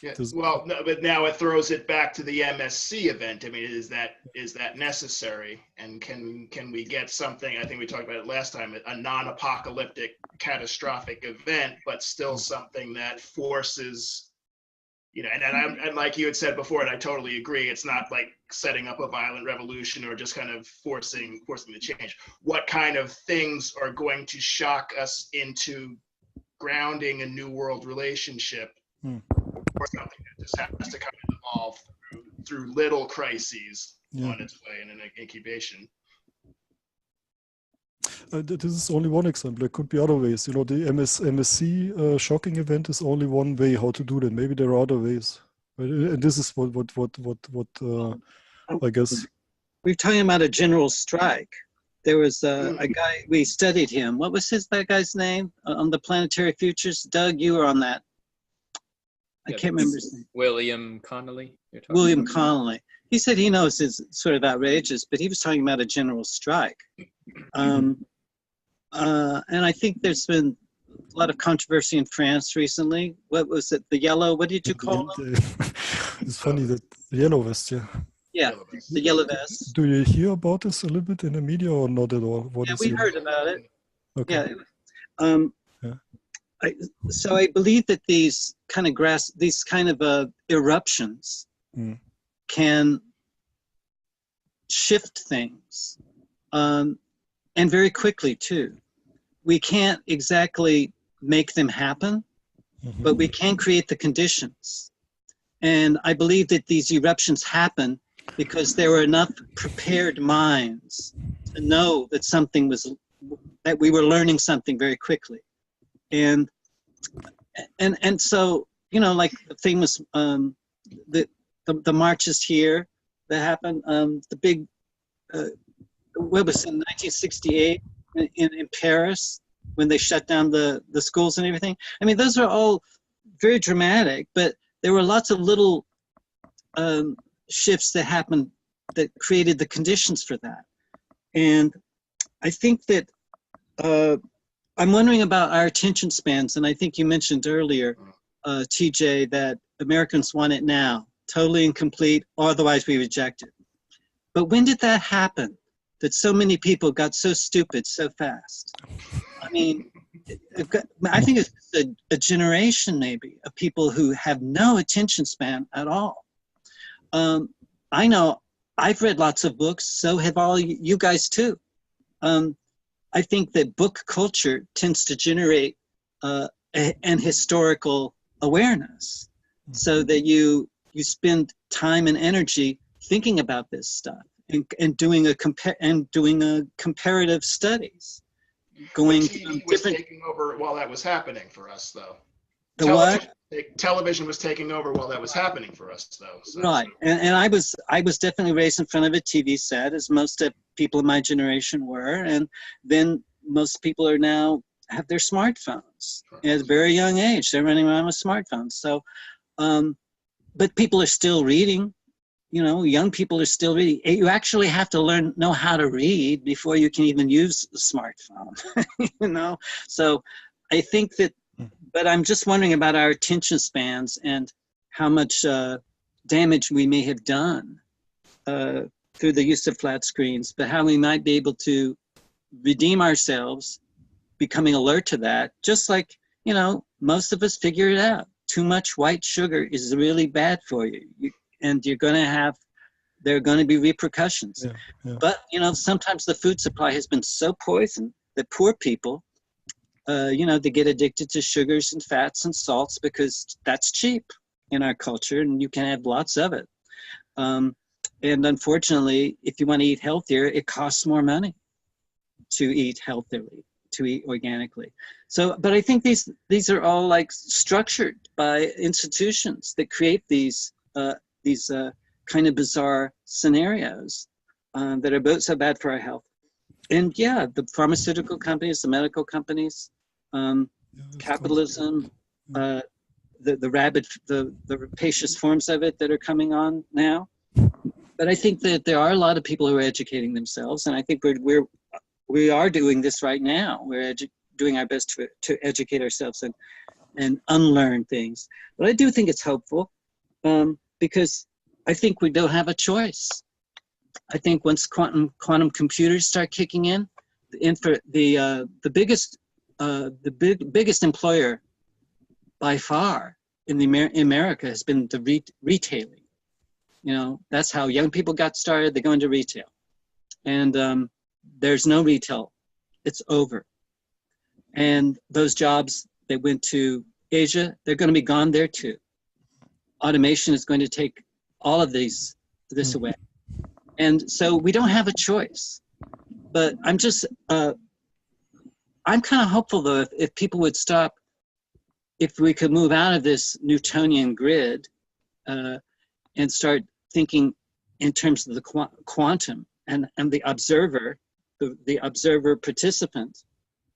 Yeah, well, no, but now it throws it back to the MSC event. I mean, is that necessary? And can we get something? I think we talked about it last time. A non-apocalyptic, catastrophic event, but still something that forces, and like you had said before, and I totally agree. It's not like setting up a violent revolution or just kind of forcing the change. What kind of things are going to shock us into grounding a new world relationship, or something that just has to kind of evolve through little crises on its way in an incubation? This is only one example. There could be other ways. The MSC shocking event is only one way how to do that. Maybe there are other ways. And this is what I guess. We're talking about a general strike. There was a guy, we studied him. What was that guy's name on the Planetary Futures? Doug, you were on that. I can't remember his name. William Connolly. William Connolly. He said he knows it's sort of outrageous, but he was talking about a general strike. And I think there's been a lot of controversy in France recently. What was it? The yellow, what did you call them? It's funny that the yellow vest, Yeah, the yellow vest. Do you hear about this a little bit in the media or not at all? We heard about it. Okay. Yeah. So I believe that these kind of eruptions can shift things, and very quickly too. We can't exactly make them happen, but we can create the conditions. And I believe that these eruptions happen because there were enough prepared minds to know that that we were learning something very quickly. And so, like the famous, the marches here that happened, the big, what was it, in 1968 in Paris, when they shut down the schools and everything. I mean, those are all very dramatic, but there were lots of little shifts that happened that created the conditions for that. And I think that I'm wondering about our attention spans, and I think you mentioned earlier, TJ, that Americans want it now, totally incomplete, or otherwise we reject it. But when did that happen, that so many people got so stupid so fast? I mean, I think it's a generation maybe of people who have no attention span at all. I know I've read lots of books, so have all you guys too. I think that book culture tends to generate an historical awareness, so that you spend time and energy thinking about this stuff. and doing a comparative studies, going TV was taking over while that was happening for us, though. The what? Television was taking over while that was happening for us, though. So. Right, and I was definitely raised in front of a TV set, as most of people in my generation were, and then most people are now have their smartphones at a very young age. They're running around with smartphones. So, but people are still reading. You know, young people are still reading. You actually have to know how to read before you can even use a smartphone. You know, so I think that. But I'm just wondering about our attention spans and how much damage we may have done through the use of flat screens, but how we might be able to redeem ourselves, becoming alert to that, just like, you know, most of us figure it out. Too much white sugar is really bad for you, and there are going to be repercussions. Yeah, yeah. But, you know, sometimes the food supply has been so poisoned that poor people, you know, they get addicted to sugars and fats and salts because that's cheap in our culture and you can have lots of it. And unfortunately, if you want to eat healthier, it costs more money to eat healthily, to eat organically. So, but I think these are all like structured by institutions that create these kind of bizarre scenarios that are both so bad for our health. And yeah, the pharmaceutical companies, the medical companies, capitalism, the rapacious forms of it that are coming on now. But I think that there are a lot of people who are educating themselves, and I think we are doing this right now. We're doing our best to educate ourselves and unlearn things. But I do think it's hopeful because I think we don't have a choice. I think once quantum computers start kicking in, the biggest employer by far in America has been the retailing. You know, that's how young people got started. They go into retail, and there's no retail; it's over. And those jobs that went to Asia, they're going to be gone there too. Automation is going to take all of this away. And so we don't have a choice. But I'm just, I'm kind of hopeful though, if people would stop, if we could move out of this Newtonian grid and start thinking in terms of the quantum and the observer, the observer participant,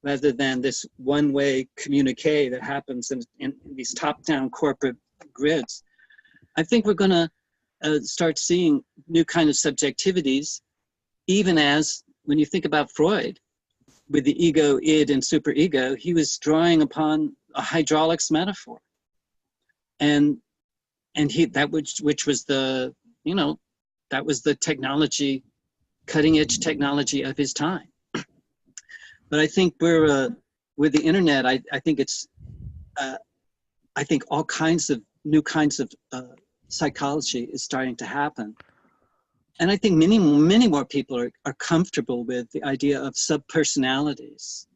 rather than this one-way communique that happens in these top-down corporate grids. I think we're going to start seeing new kind of subjectivities, even as when you think about Freud with the ego, id, and superego, he was drawing upon a hydraulics metaphor, and which was the, you know, that was the technology, cutting edge technology of his time. But I think with the internet, I think it's I think all kinds of new kinds of psychology is starting to happen. And I think many more people are comfortable with the idea of subpersonalities,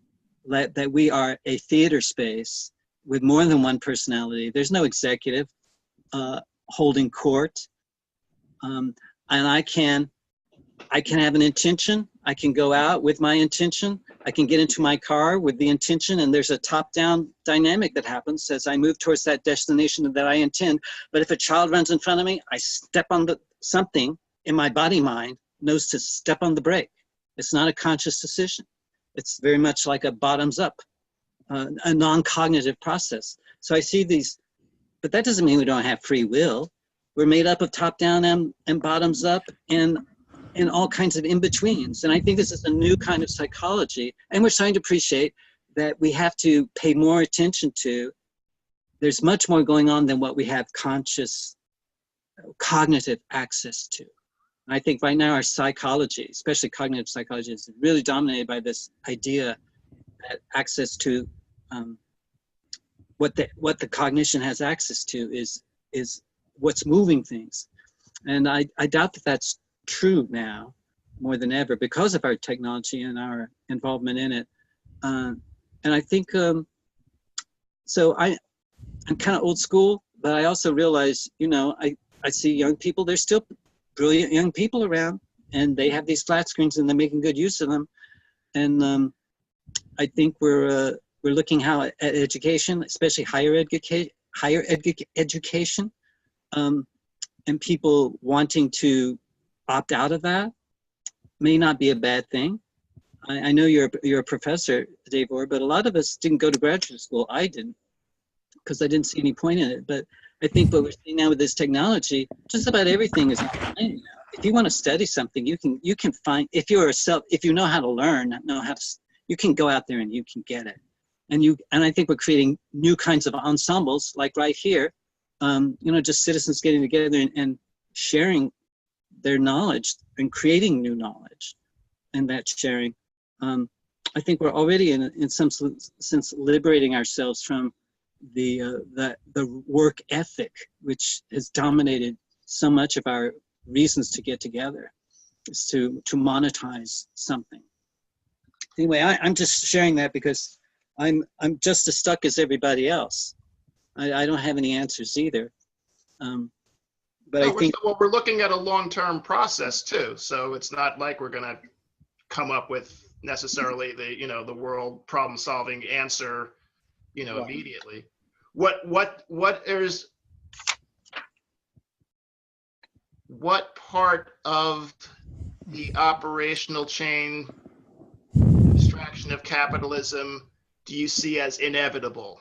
that we are a theater space with more than one personality. There's no executive holding court. And I can have an intention. I can go out with my intention. I can get into my car with the intention, and there's a top-down dynamic that happens as I move towards that destination that I intend. But if a child runs in front of me, I step on something in my body mind knows to step on the brake. It's not a conscious decision. It's very much like a bottoms-up, a non-cognitive process. So I see these, but that doesn't mean we don't have free will. We're made up of top-down and bottoms-up and all kinds of in-betweens. And I think this is a new kind of psychology. And we're starting to appreciate that we have to pay more attention to. There's much more going on than what we have conscious, cognitive access to. And I think right now our psychology, especially cognitive psychology, is really dominated by this idea that access to what the cognition has access to is what's moving things. And I doubt that that's true now more than ever because of our technology and our involvement in it. And I think, so I'm kind of old school, but I also realize, you know, I see young people, there's still brilliant young people around. and they have these flat screens and they're making good use of them. And I think we're looking how at education, especially higher education, and people wanting to opt out of that may not be a bad thing. I know you're a professor, Dave Orr, but a lot of us didn't go to graduate school. I didn't, because I didn't see any point in it. But I think what we're seeing now with this technology, just about everything is online now. If you want to study something, you can find, if you know how to learn, you can go out there and you can get it. And I think we're creating new kinds of ensembles, like right here, just citizens getting together and sharing their knowledge and creating new knowledge, and that sharing. I think we're already in some sense liberating ourselves from the work ethic, which has dominated so much of our reasons to get together, is to monetize something. Anyway, I'm just sharing that because I'm just as stuck as everybody else. I don't have any answers either. But I think we're looking at a long-term process too. So it's not like we're going to come up with necessarily the world problem-solving answer, immediately. What part of the operational chain abstraction of capitalism do you see as inevitable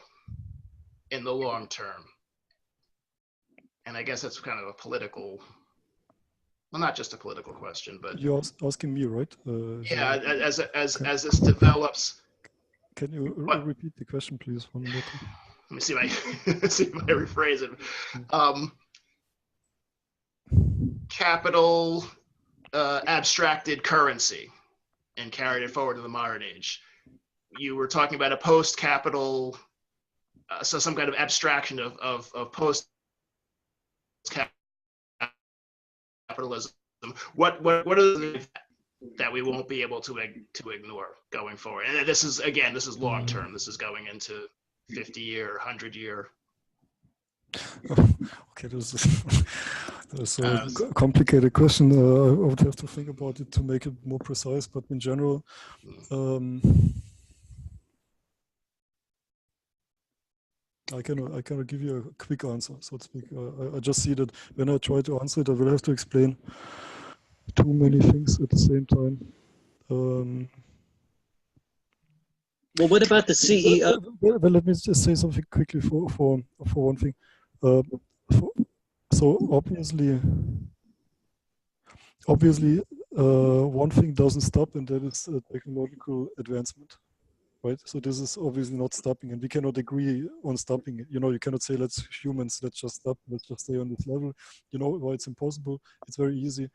in the long term? And I guess that's kind of a political, well, not just a political question, but you're asking me, right? Yeah, as this develops. Can you repeat the question, please? One more time. Let me see if I rephrase it. Capital abstracted currency and carried it forward to the modern age. You were talking about a post-capital, so some kind of abstraction of post-capitalism. What are the that we won't be able to ignore going forward? And this is long term. This is going into 50-year, 100-year. Okay, this is a complicated question. I would have to think about it to make it more precise. But in general, I cannot give you a quick answer, so to speak. I just see that when I try to answer it, I will have to explain too many things at the same time. Well, what about the CEO? Well, let me just say something quickly for one thing. So obviously, one thing doesn't stop, and that is technological advancement, right? So this is obviously not stopping, and we cannot agree on stopping it. You cannot say let's just stop, let's just stay on this level. Why it's impossible? It's very easy,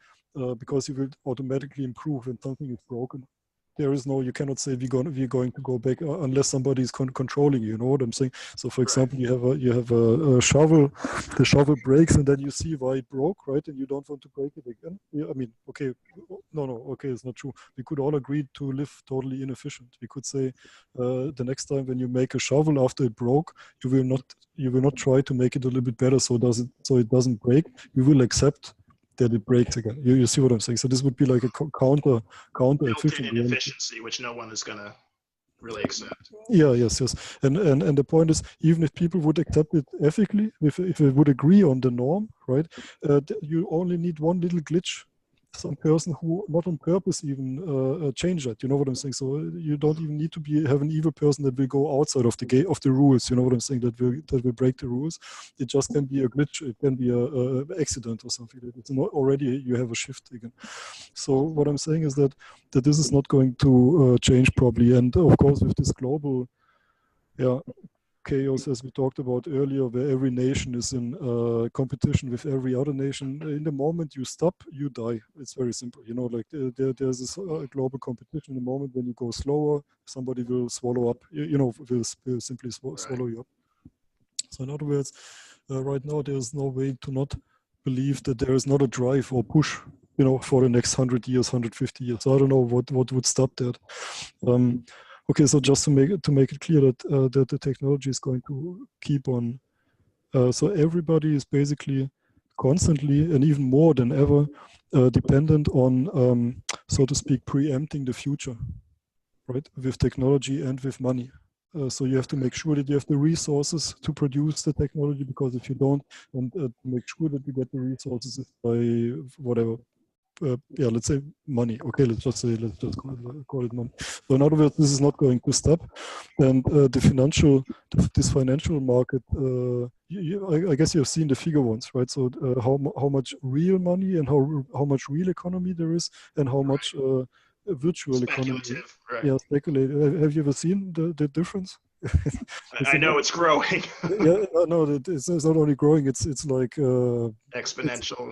because you will automatically improve when something is broken. There is no, you cannot say we're going to go back unless somebody is controlling you. You know what I'm saying? So, for example, you have a shovel. The shovel breaks, and then you see why it broke, right? And you don't want to break it again. Yeah, I mean, okay, okay, it's not true. We could all agree to live totally inefficient. We could say the next time when you make a shovel after it broke, you will not try to make it a little bit better so it doesn't break. You will accept that it breaks again. You see what I'm saying? So this would be like a counter efficiency, which no one is gonna really accept. Yeah, yes. And the point is, even if people would accept it ethically, if they would agree on the norm, right? You only need one little glitch, some person who not on purpose even change that. You know what I'm saying? So you don't even need to have an evil person that will go outside of the rules. You know what I'm saying? That will break the rules. It just can be a glitch. It can be a accident or something. It's not already you have a shift again. So what I'm saying is that this is not going to change probably. And of course, with this global, chaos, as we talked about earlier, where every nation is in competition with every other nation. In the moment you stop, you die. It's very simple. Like there's this global competition. In the moment when you go slower, somebody will swallow up. Will simply swallow you up. So in other words, right now there's no way to not believe that there is not a drive or push, for the next 100 years, 150 years. So I don't know what would stop that. Okay, so just to make it clear that the technology is going to keep on. So everybody is basically constantly and even more than ever dependent on, so to speak, preempting the future, right, with technology and with money. So you have to make sure that you have the resources to produce the technology, because if you don't, and to make sure that you get the resources is by whatever, yeah, let's say money. Okay, let's just call it money. So in other words, this is not going to stop, and this financial market. I guess you have seen the figure once, right? So how much real money and how much real economy there is, and how much virtual economy. Speculative, right. Yeah, speculative. Have you ever seen the difference? I know it's growing. Yeah, no, it's not only growing. It's like Exponential.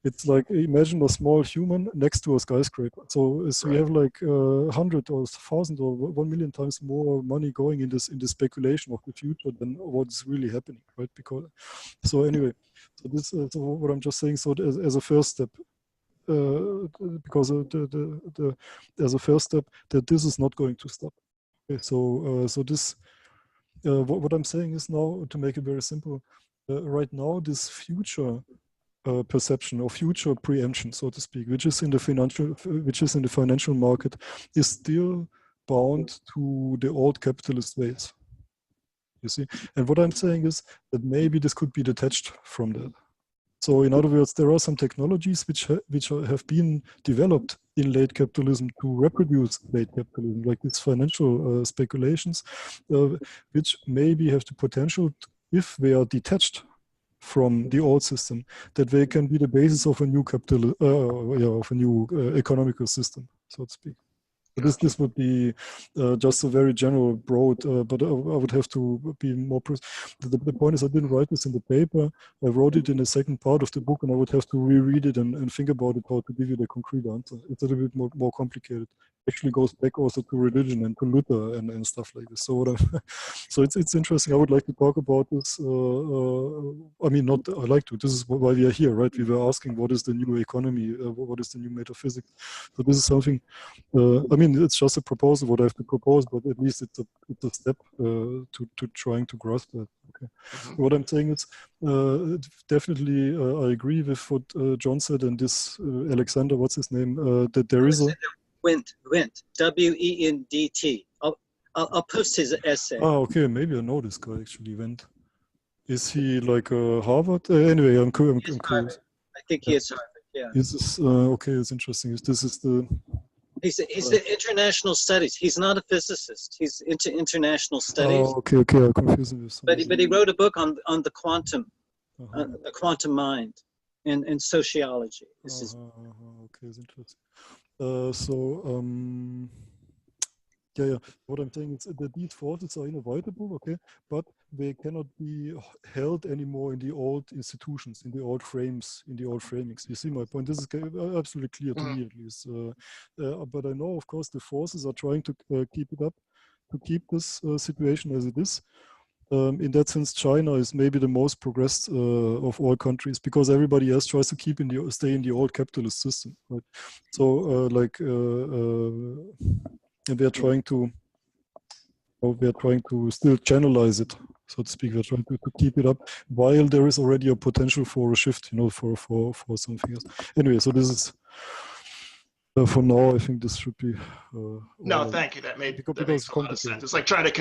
it's like, imagine a small human next to a skyscraper. So we have like 100 or 1,000 or 1 million times more money going in this speculation of the future than what's really happening, right? Because so anyway, so this so what I'm just saying. So as a first step, because as a first step, that this is not going to stop. Okay, so this what I'm saying is, now, to make it very simple, right now this future perception or future preemption, so to speak, which is in the financial market, is still bound to the old capitalist ways. You see, and what I'm saying is that maybe this could be detached from that. So in other words, there are some technologies which have been developed in late capitalism to reproduce late capitalism, like these financial speculations, which maybe have the potential, if they are detached from the old system, that they can be the basis of a new economical system, so to speak. But this would be just a very general, broad, but I would have to be more the point is, I didn't write this in the paper. I wrote it in the second part of the book, and I would have to reread it and think about it, how to give you the concrete answer. It's a little bit more complicated. Actually goes back also to religion and to Luther and stuff like this. So so it's interesting. I would like to talk about this. I mean, not I like to. This is why we are here, right? We were asking, what is the new economy? What is the new metaphysics? So this is something. I mean, it's just a proposal. What I have to propose, but at least it's a step to trying to grasp that. Okay. What I'm saying is, definitely, I agree with what John said, and this Alexander, what's his name? That there is a Wendt, W-E-N-D-T. I'll post his essay. Okay, maybe I know this guy actually. Wendt. Is he like Harvard? Anyway, I'm curious. I think he is Harvard. Yeah. Is this okay? It's interesting. This is the. He's the international studies. He's not a physicist. He's into international studies. Oh, okay. I confuse him with somebody. But he wrote a book on the quantum, the quantum mind, and sociology. This is okay, it's interesting. Yeah. What I'm saying is that these forces are inevitable, okay, but they cannot be held anymore in the old institutions, in the old frames, in the old framings. You see my point? This is absolutely clear to me, at least. But I know, of course, the forces are trying to keep it up, to keep this situation as it is. In that sense, China is maybe the most progressed of all countries, because everybody else tries to stay in the old capitalist system, right? So, and we are trying to still channelize it, so to speak. We're trying to keep it up, while there is already a potential for a shift, for something else. Anyway, so this is. For now, I think this should be. No, thank you. That makes a lot of sense. It's like trying to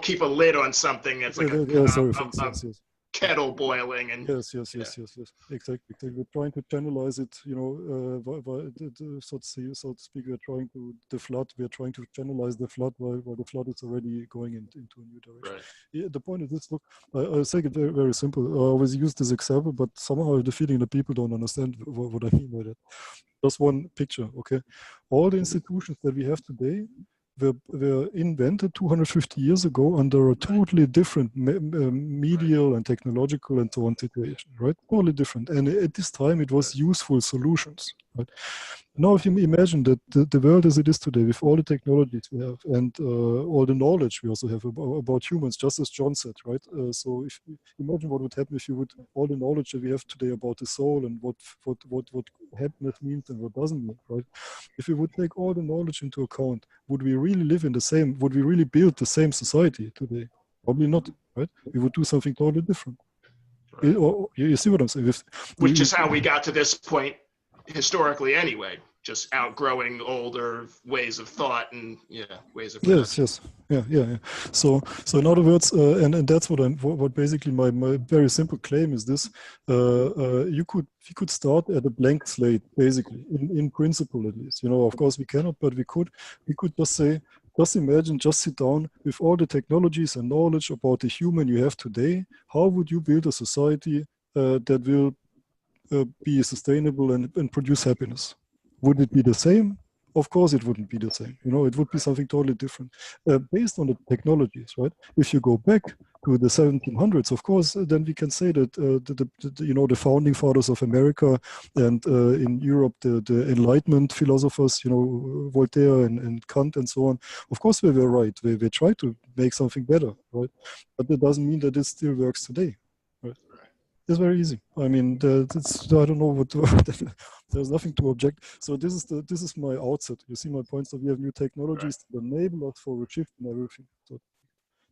keep a lid on something that's like a kettle boiling. And yes. Exactly. We're trying to channelize it, so to speak. We're trying to We're trying to channelize the flood while the flood is already going into a new direction. Right. Yeah, the point is this. Look, I say it very, very simple. I always use this example, but somehow I have the feeling that people don't understand what I mean by that. Just one picture, okay? All the institutions that we have today were invented 250 years ago under a totally different medial and technological and so on situation, right? Totally different. And at this time, it was useful solutions, right? Now, if you imagine that the world as it is today, with all the technologies we have and all the knowledge we also have about humans, just as John said, right? So if imagine what would happen if you would all the knowledge that we have today about the soul and what happiness means and what doesn't mean, right? If we would take all the knowledge into account, would we really live would we really build the same society today? Probably not, right? We would do something totally different. You see what I'm saying? Which is how we got to this point historically anyway, just outgrowing older ways of thought and ways of production. Yes, yeah. So in other words, and that's what basically my very simple claim is this: we could start at a blank slate, basically, in principle at least. Of course we cannot, but we could just say, just imagine, just sit down with all the technologies and knowledge about the human you have today. How would you build a society that will be sustainable and produce happiness? Would it be the same? Of course it wouldn't be the same. It would be something totally different based on the technologies, right? If you go back to the 1700s, of course, then we can say that the founding fathers of America and in Europe, the Enlightenment philosophers, Voltaire and Kant and so on, of course they were right. They tried to make something better, right? But that doesn't mean that it still works today, right? It's very easy. I mean, I don't know what. There's nothing to object. So this is my outset. You see my point. So we have new technologies that enable us for a shift in everything. So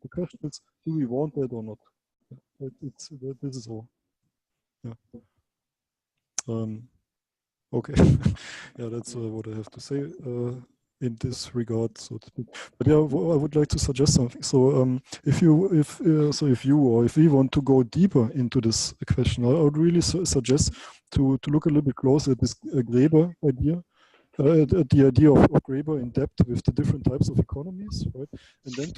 the question is, do we want that or not? This is all. Yeah. Okay. Yeah, that's what I have to say in this regard, so to speak. But yeah, I would like to suggest something. So if we want to go deeper into this question, I would really suggest to look a little bit closer at this Graeber idea, at the idea of Graeber in depth with the different types of economies, right? And then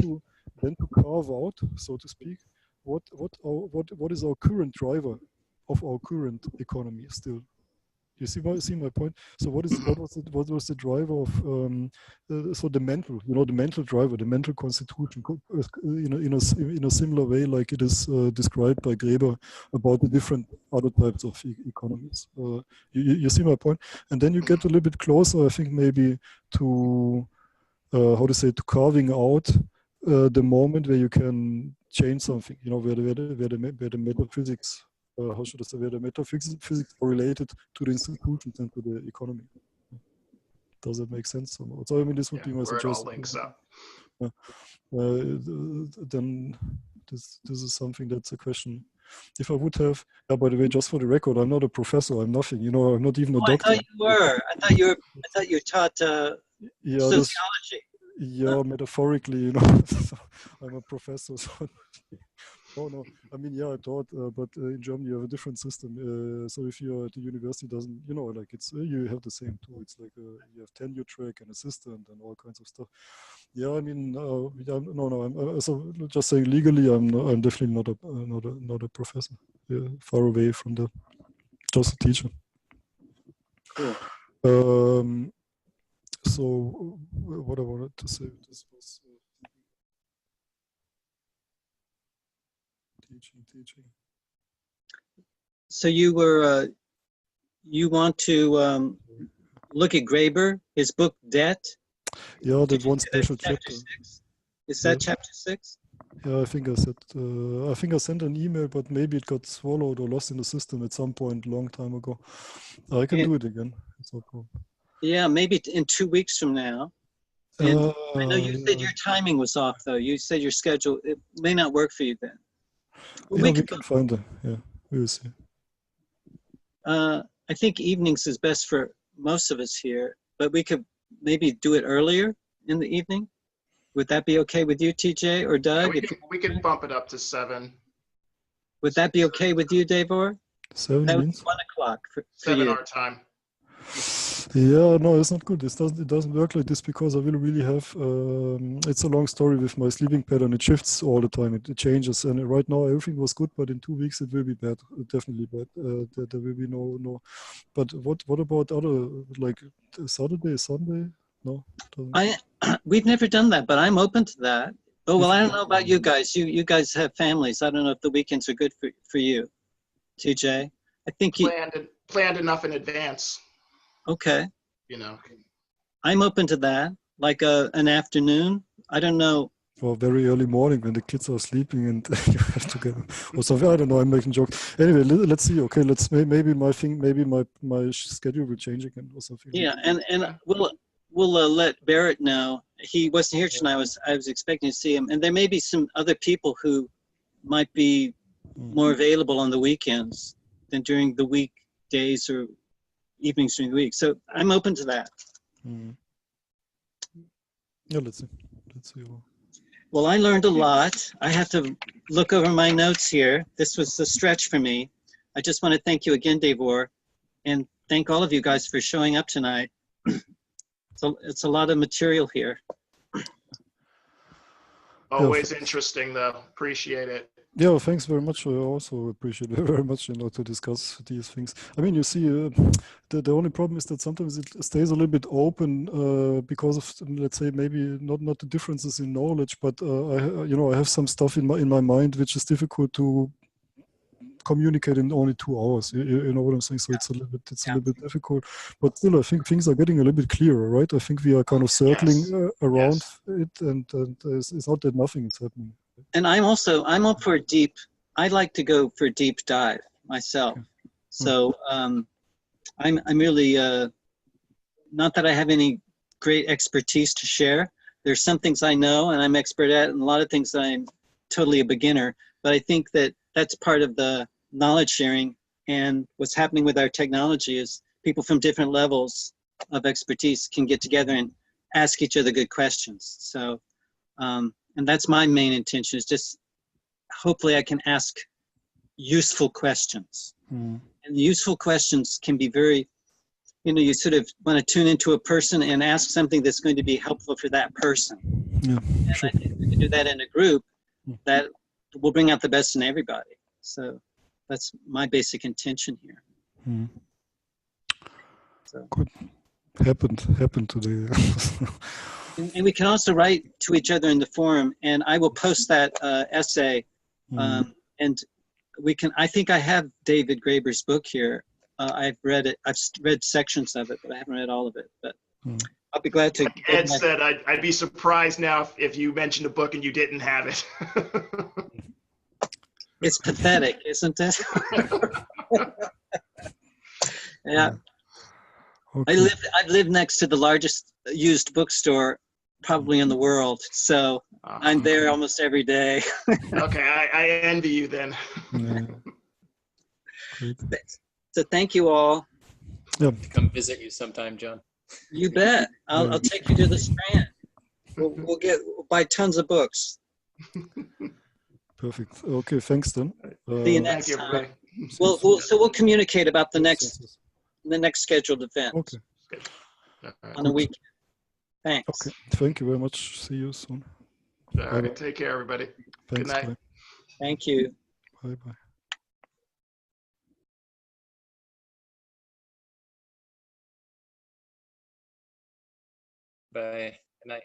to carve out, so to speak, what is our current driver of our current economy still. You see my point? So what was the driver of so the mental, the mental driver, the mental constitution, in a similar way like it is described by Graeber about the different other types of economies. You see my point? And then you get a little bit closer, I think, maybe to to carving out the moment where you can change something. Where the metaphysics. How should I say, where the metaphysics are related to the institutions and to the economy. Does that make sense? So I mean, this would be my suggestion. It all links up. Then this is something that's a question. If I would have, by the way, just for the record, I'm not a professor. I'm nothing. I'm not even a doctor. I thought you were. I thought you taught sociology. Metaphorically, I'm a professor. So no. I mean, I taught, but in Germany you have a different system. So if you're at the university, doesn't you have the same too. It's like you have tenure track and assistant and all kinds of stuff. Yeah, I mean, I'm so just saying legally, I'm definitely not a professor. Yeah, far away from that. Just a teacher. Cool. So what I wanted to say, this was. Teaching. So you want to look at Graeber, his book Debt? Yeah, that one special chapter. 6? Is that chapter 6? Yeah, I think I sent an email, but maybe it got swallowed or lost in the system at some point a long time ago. I can do it again. It's no problem. Yeah, maybe in 2 weeks from now. And I know you said your timing was off, though. You said your schedule, it may not work for you then. We can find it. Yeah, we will see. I think evenings is best for most of us here, but we could maybe do it earlier in the evening. Would that be okay with you, TJ or Doug? We can bump it up to 7. Would that be okay with you, Davor? 7 that means? 1 o'clock for 7 you. our time. Yeah, no, it's not good. It doesn't work like this because I will really have. It's a long story with my sleeping pattern. It shifts all the time. It changes, and right now everything was good, but in 2 weeks it will be bad. Definitely bad. There will be no. But what about other, like Saturday, Sunday? No. We've never done that, but I'm open to that. Oh well, I don't know about you guys. You guys have families. I don't know if the weekends are good for you, TJ. I think you planned enough in advance. Okay. I'm open to that, like an afternoon. I don't know. Or very early morning when the kids are sleeping and you have to get or something. I don't know. I'm making jokes. Anyway, let's see. Okay, maybe my schedule will change again or something. Yeah, and we'll let Barrett know. He wasn't here tonight. I was expecting to see him, and there may be some other people who might be more available on the weekends than during the weekdays or evenings during the week. So I'm open to that. Mm. Yeah, let's see. Well, I learned a lot. I have to look over my notes here. This was a stretch for me. I just want to thank you again, Davor, and thank all of you guys for showing up tonight. So it's a lot of material here. Always interesting, though. Appreciate it. Yeah, well, thanks very much. I also appreciate it very much, to discuss these things. I mean, you see, the only problem is that sometimes it stays a little bit open because of, let's say, maybe not the differences in knowledge, but I have some stuff in my mind which is difficult to communicate in only 2 hours. You know what I'm saying? So it's a little bit difficult, but still, I think things are getting a little bit clearer, right? I think we are kind of circling around it, and it's not that nothing is happening. And I'm up for I like to go for a deep dive myself. So I'm really, not that I have any great expertise to share. There's some things I know and I'm expert at, and a lot of things I'm totally a beginner, but I think that that's part of the knowledge sharing, and what's happening with our technology is people from different levels of expertise can get together and ask each other good questions. So, and that's my main intention, is just hopefully I can ask useful questions. And the useful questions can be very, you sort of want to tune into a person and ask something that's going to be helpful for that person. Yeah, and sure. I think we can do that in a group that will bring out the best in everybody. So that's my basic intention here. So. Good. Happened today. And we can also write to each other in the forum, and I will post that essay. And I think I have David Graeber's book here. I've read it. I've read sections of it, but I haven't read all of it. But I'll be glad to. Like Ed said, I'd be surprised now if you mentioned a book and you didn't have it. It's pathetic, isn't it? Yeah. Okay. I've lived next to the largest used bookstore probably in the world, so I'm there almost every day. Okay, I envy you then. Yeah. Great. So thank you all. Yeah. Come visit you sometime, John. You bet. I'll take you to the Strand. We'll buy tons of books. Perfect. Okay, thanks then. See you Thank next you, time. everybody. We'll communicate about the Yes. next scheduled event Okay. on a weekend. Thanks. Okay. Thank you very much. See you soon. All right, take care, everybody. Thanks. night. Bye. Thank you. Bye. Bye. Good night.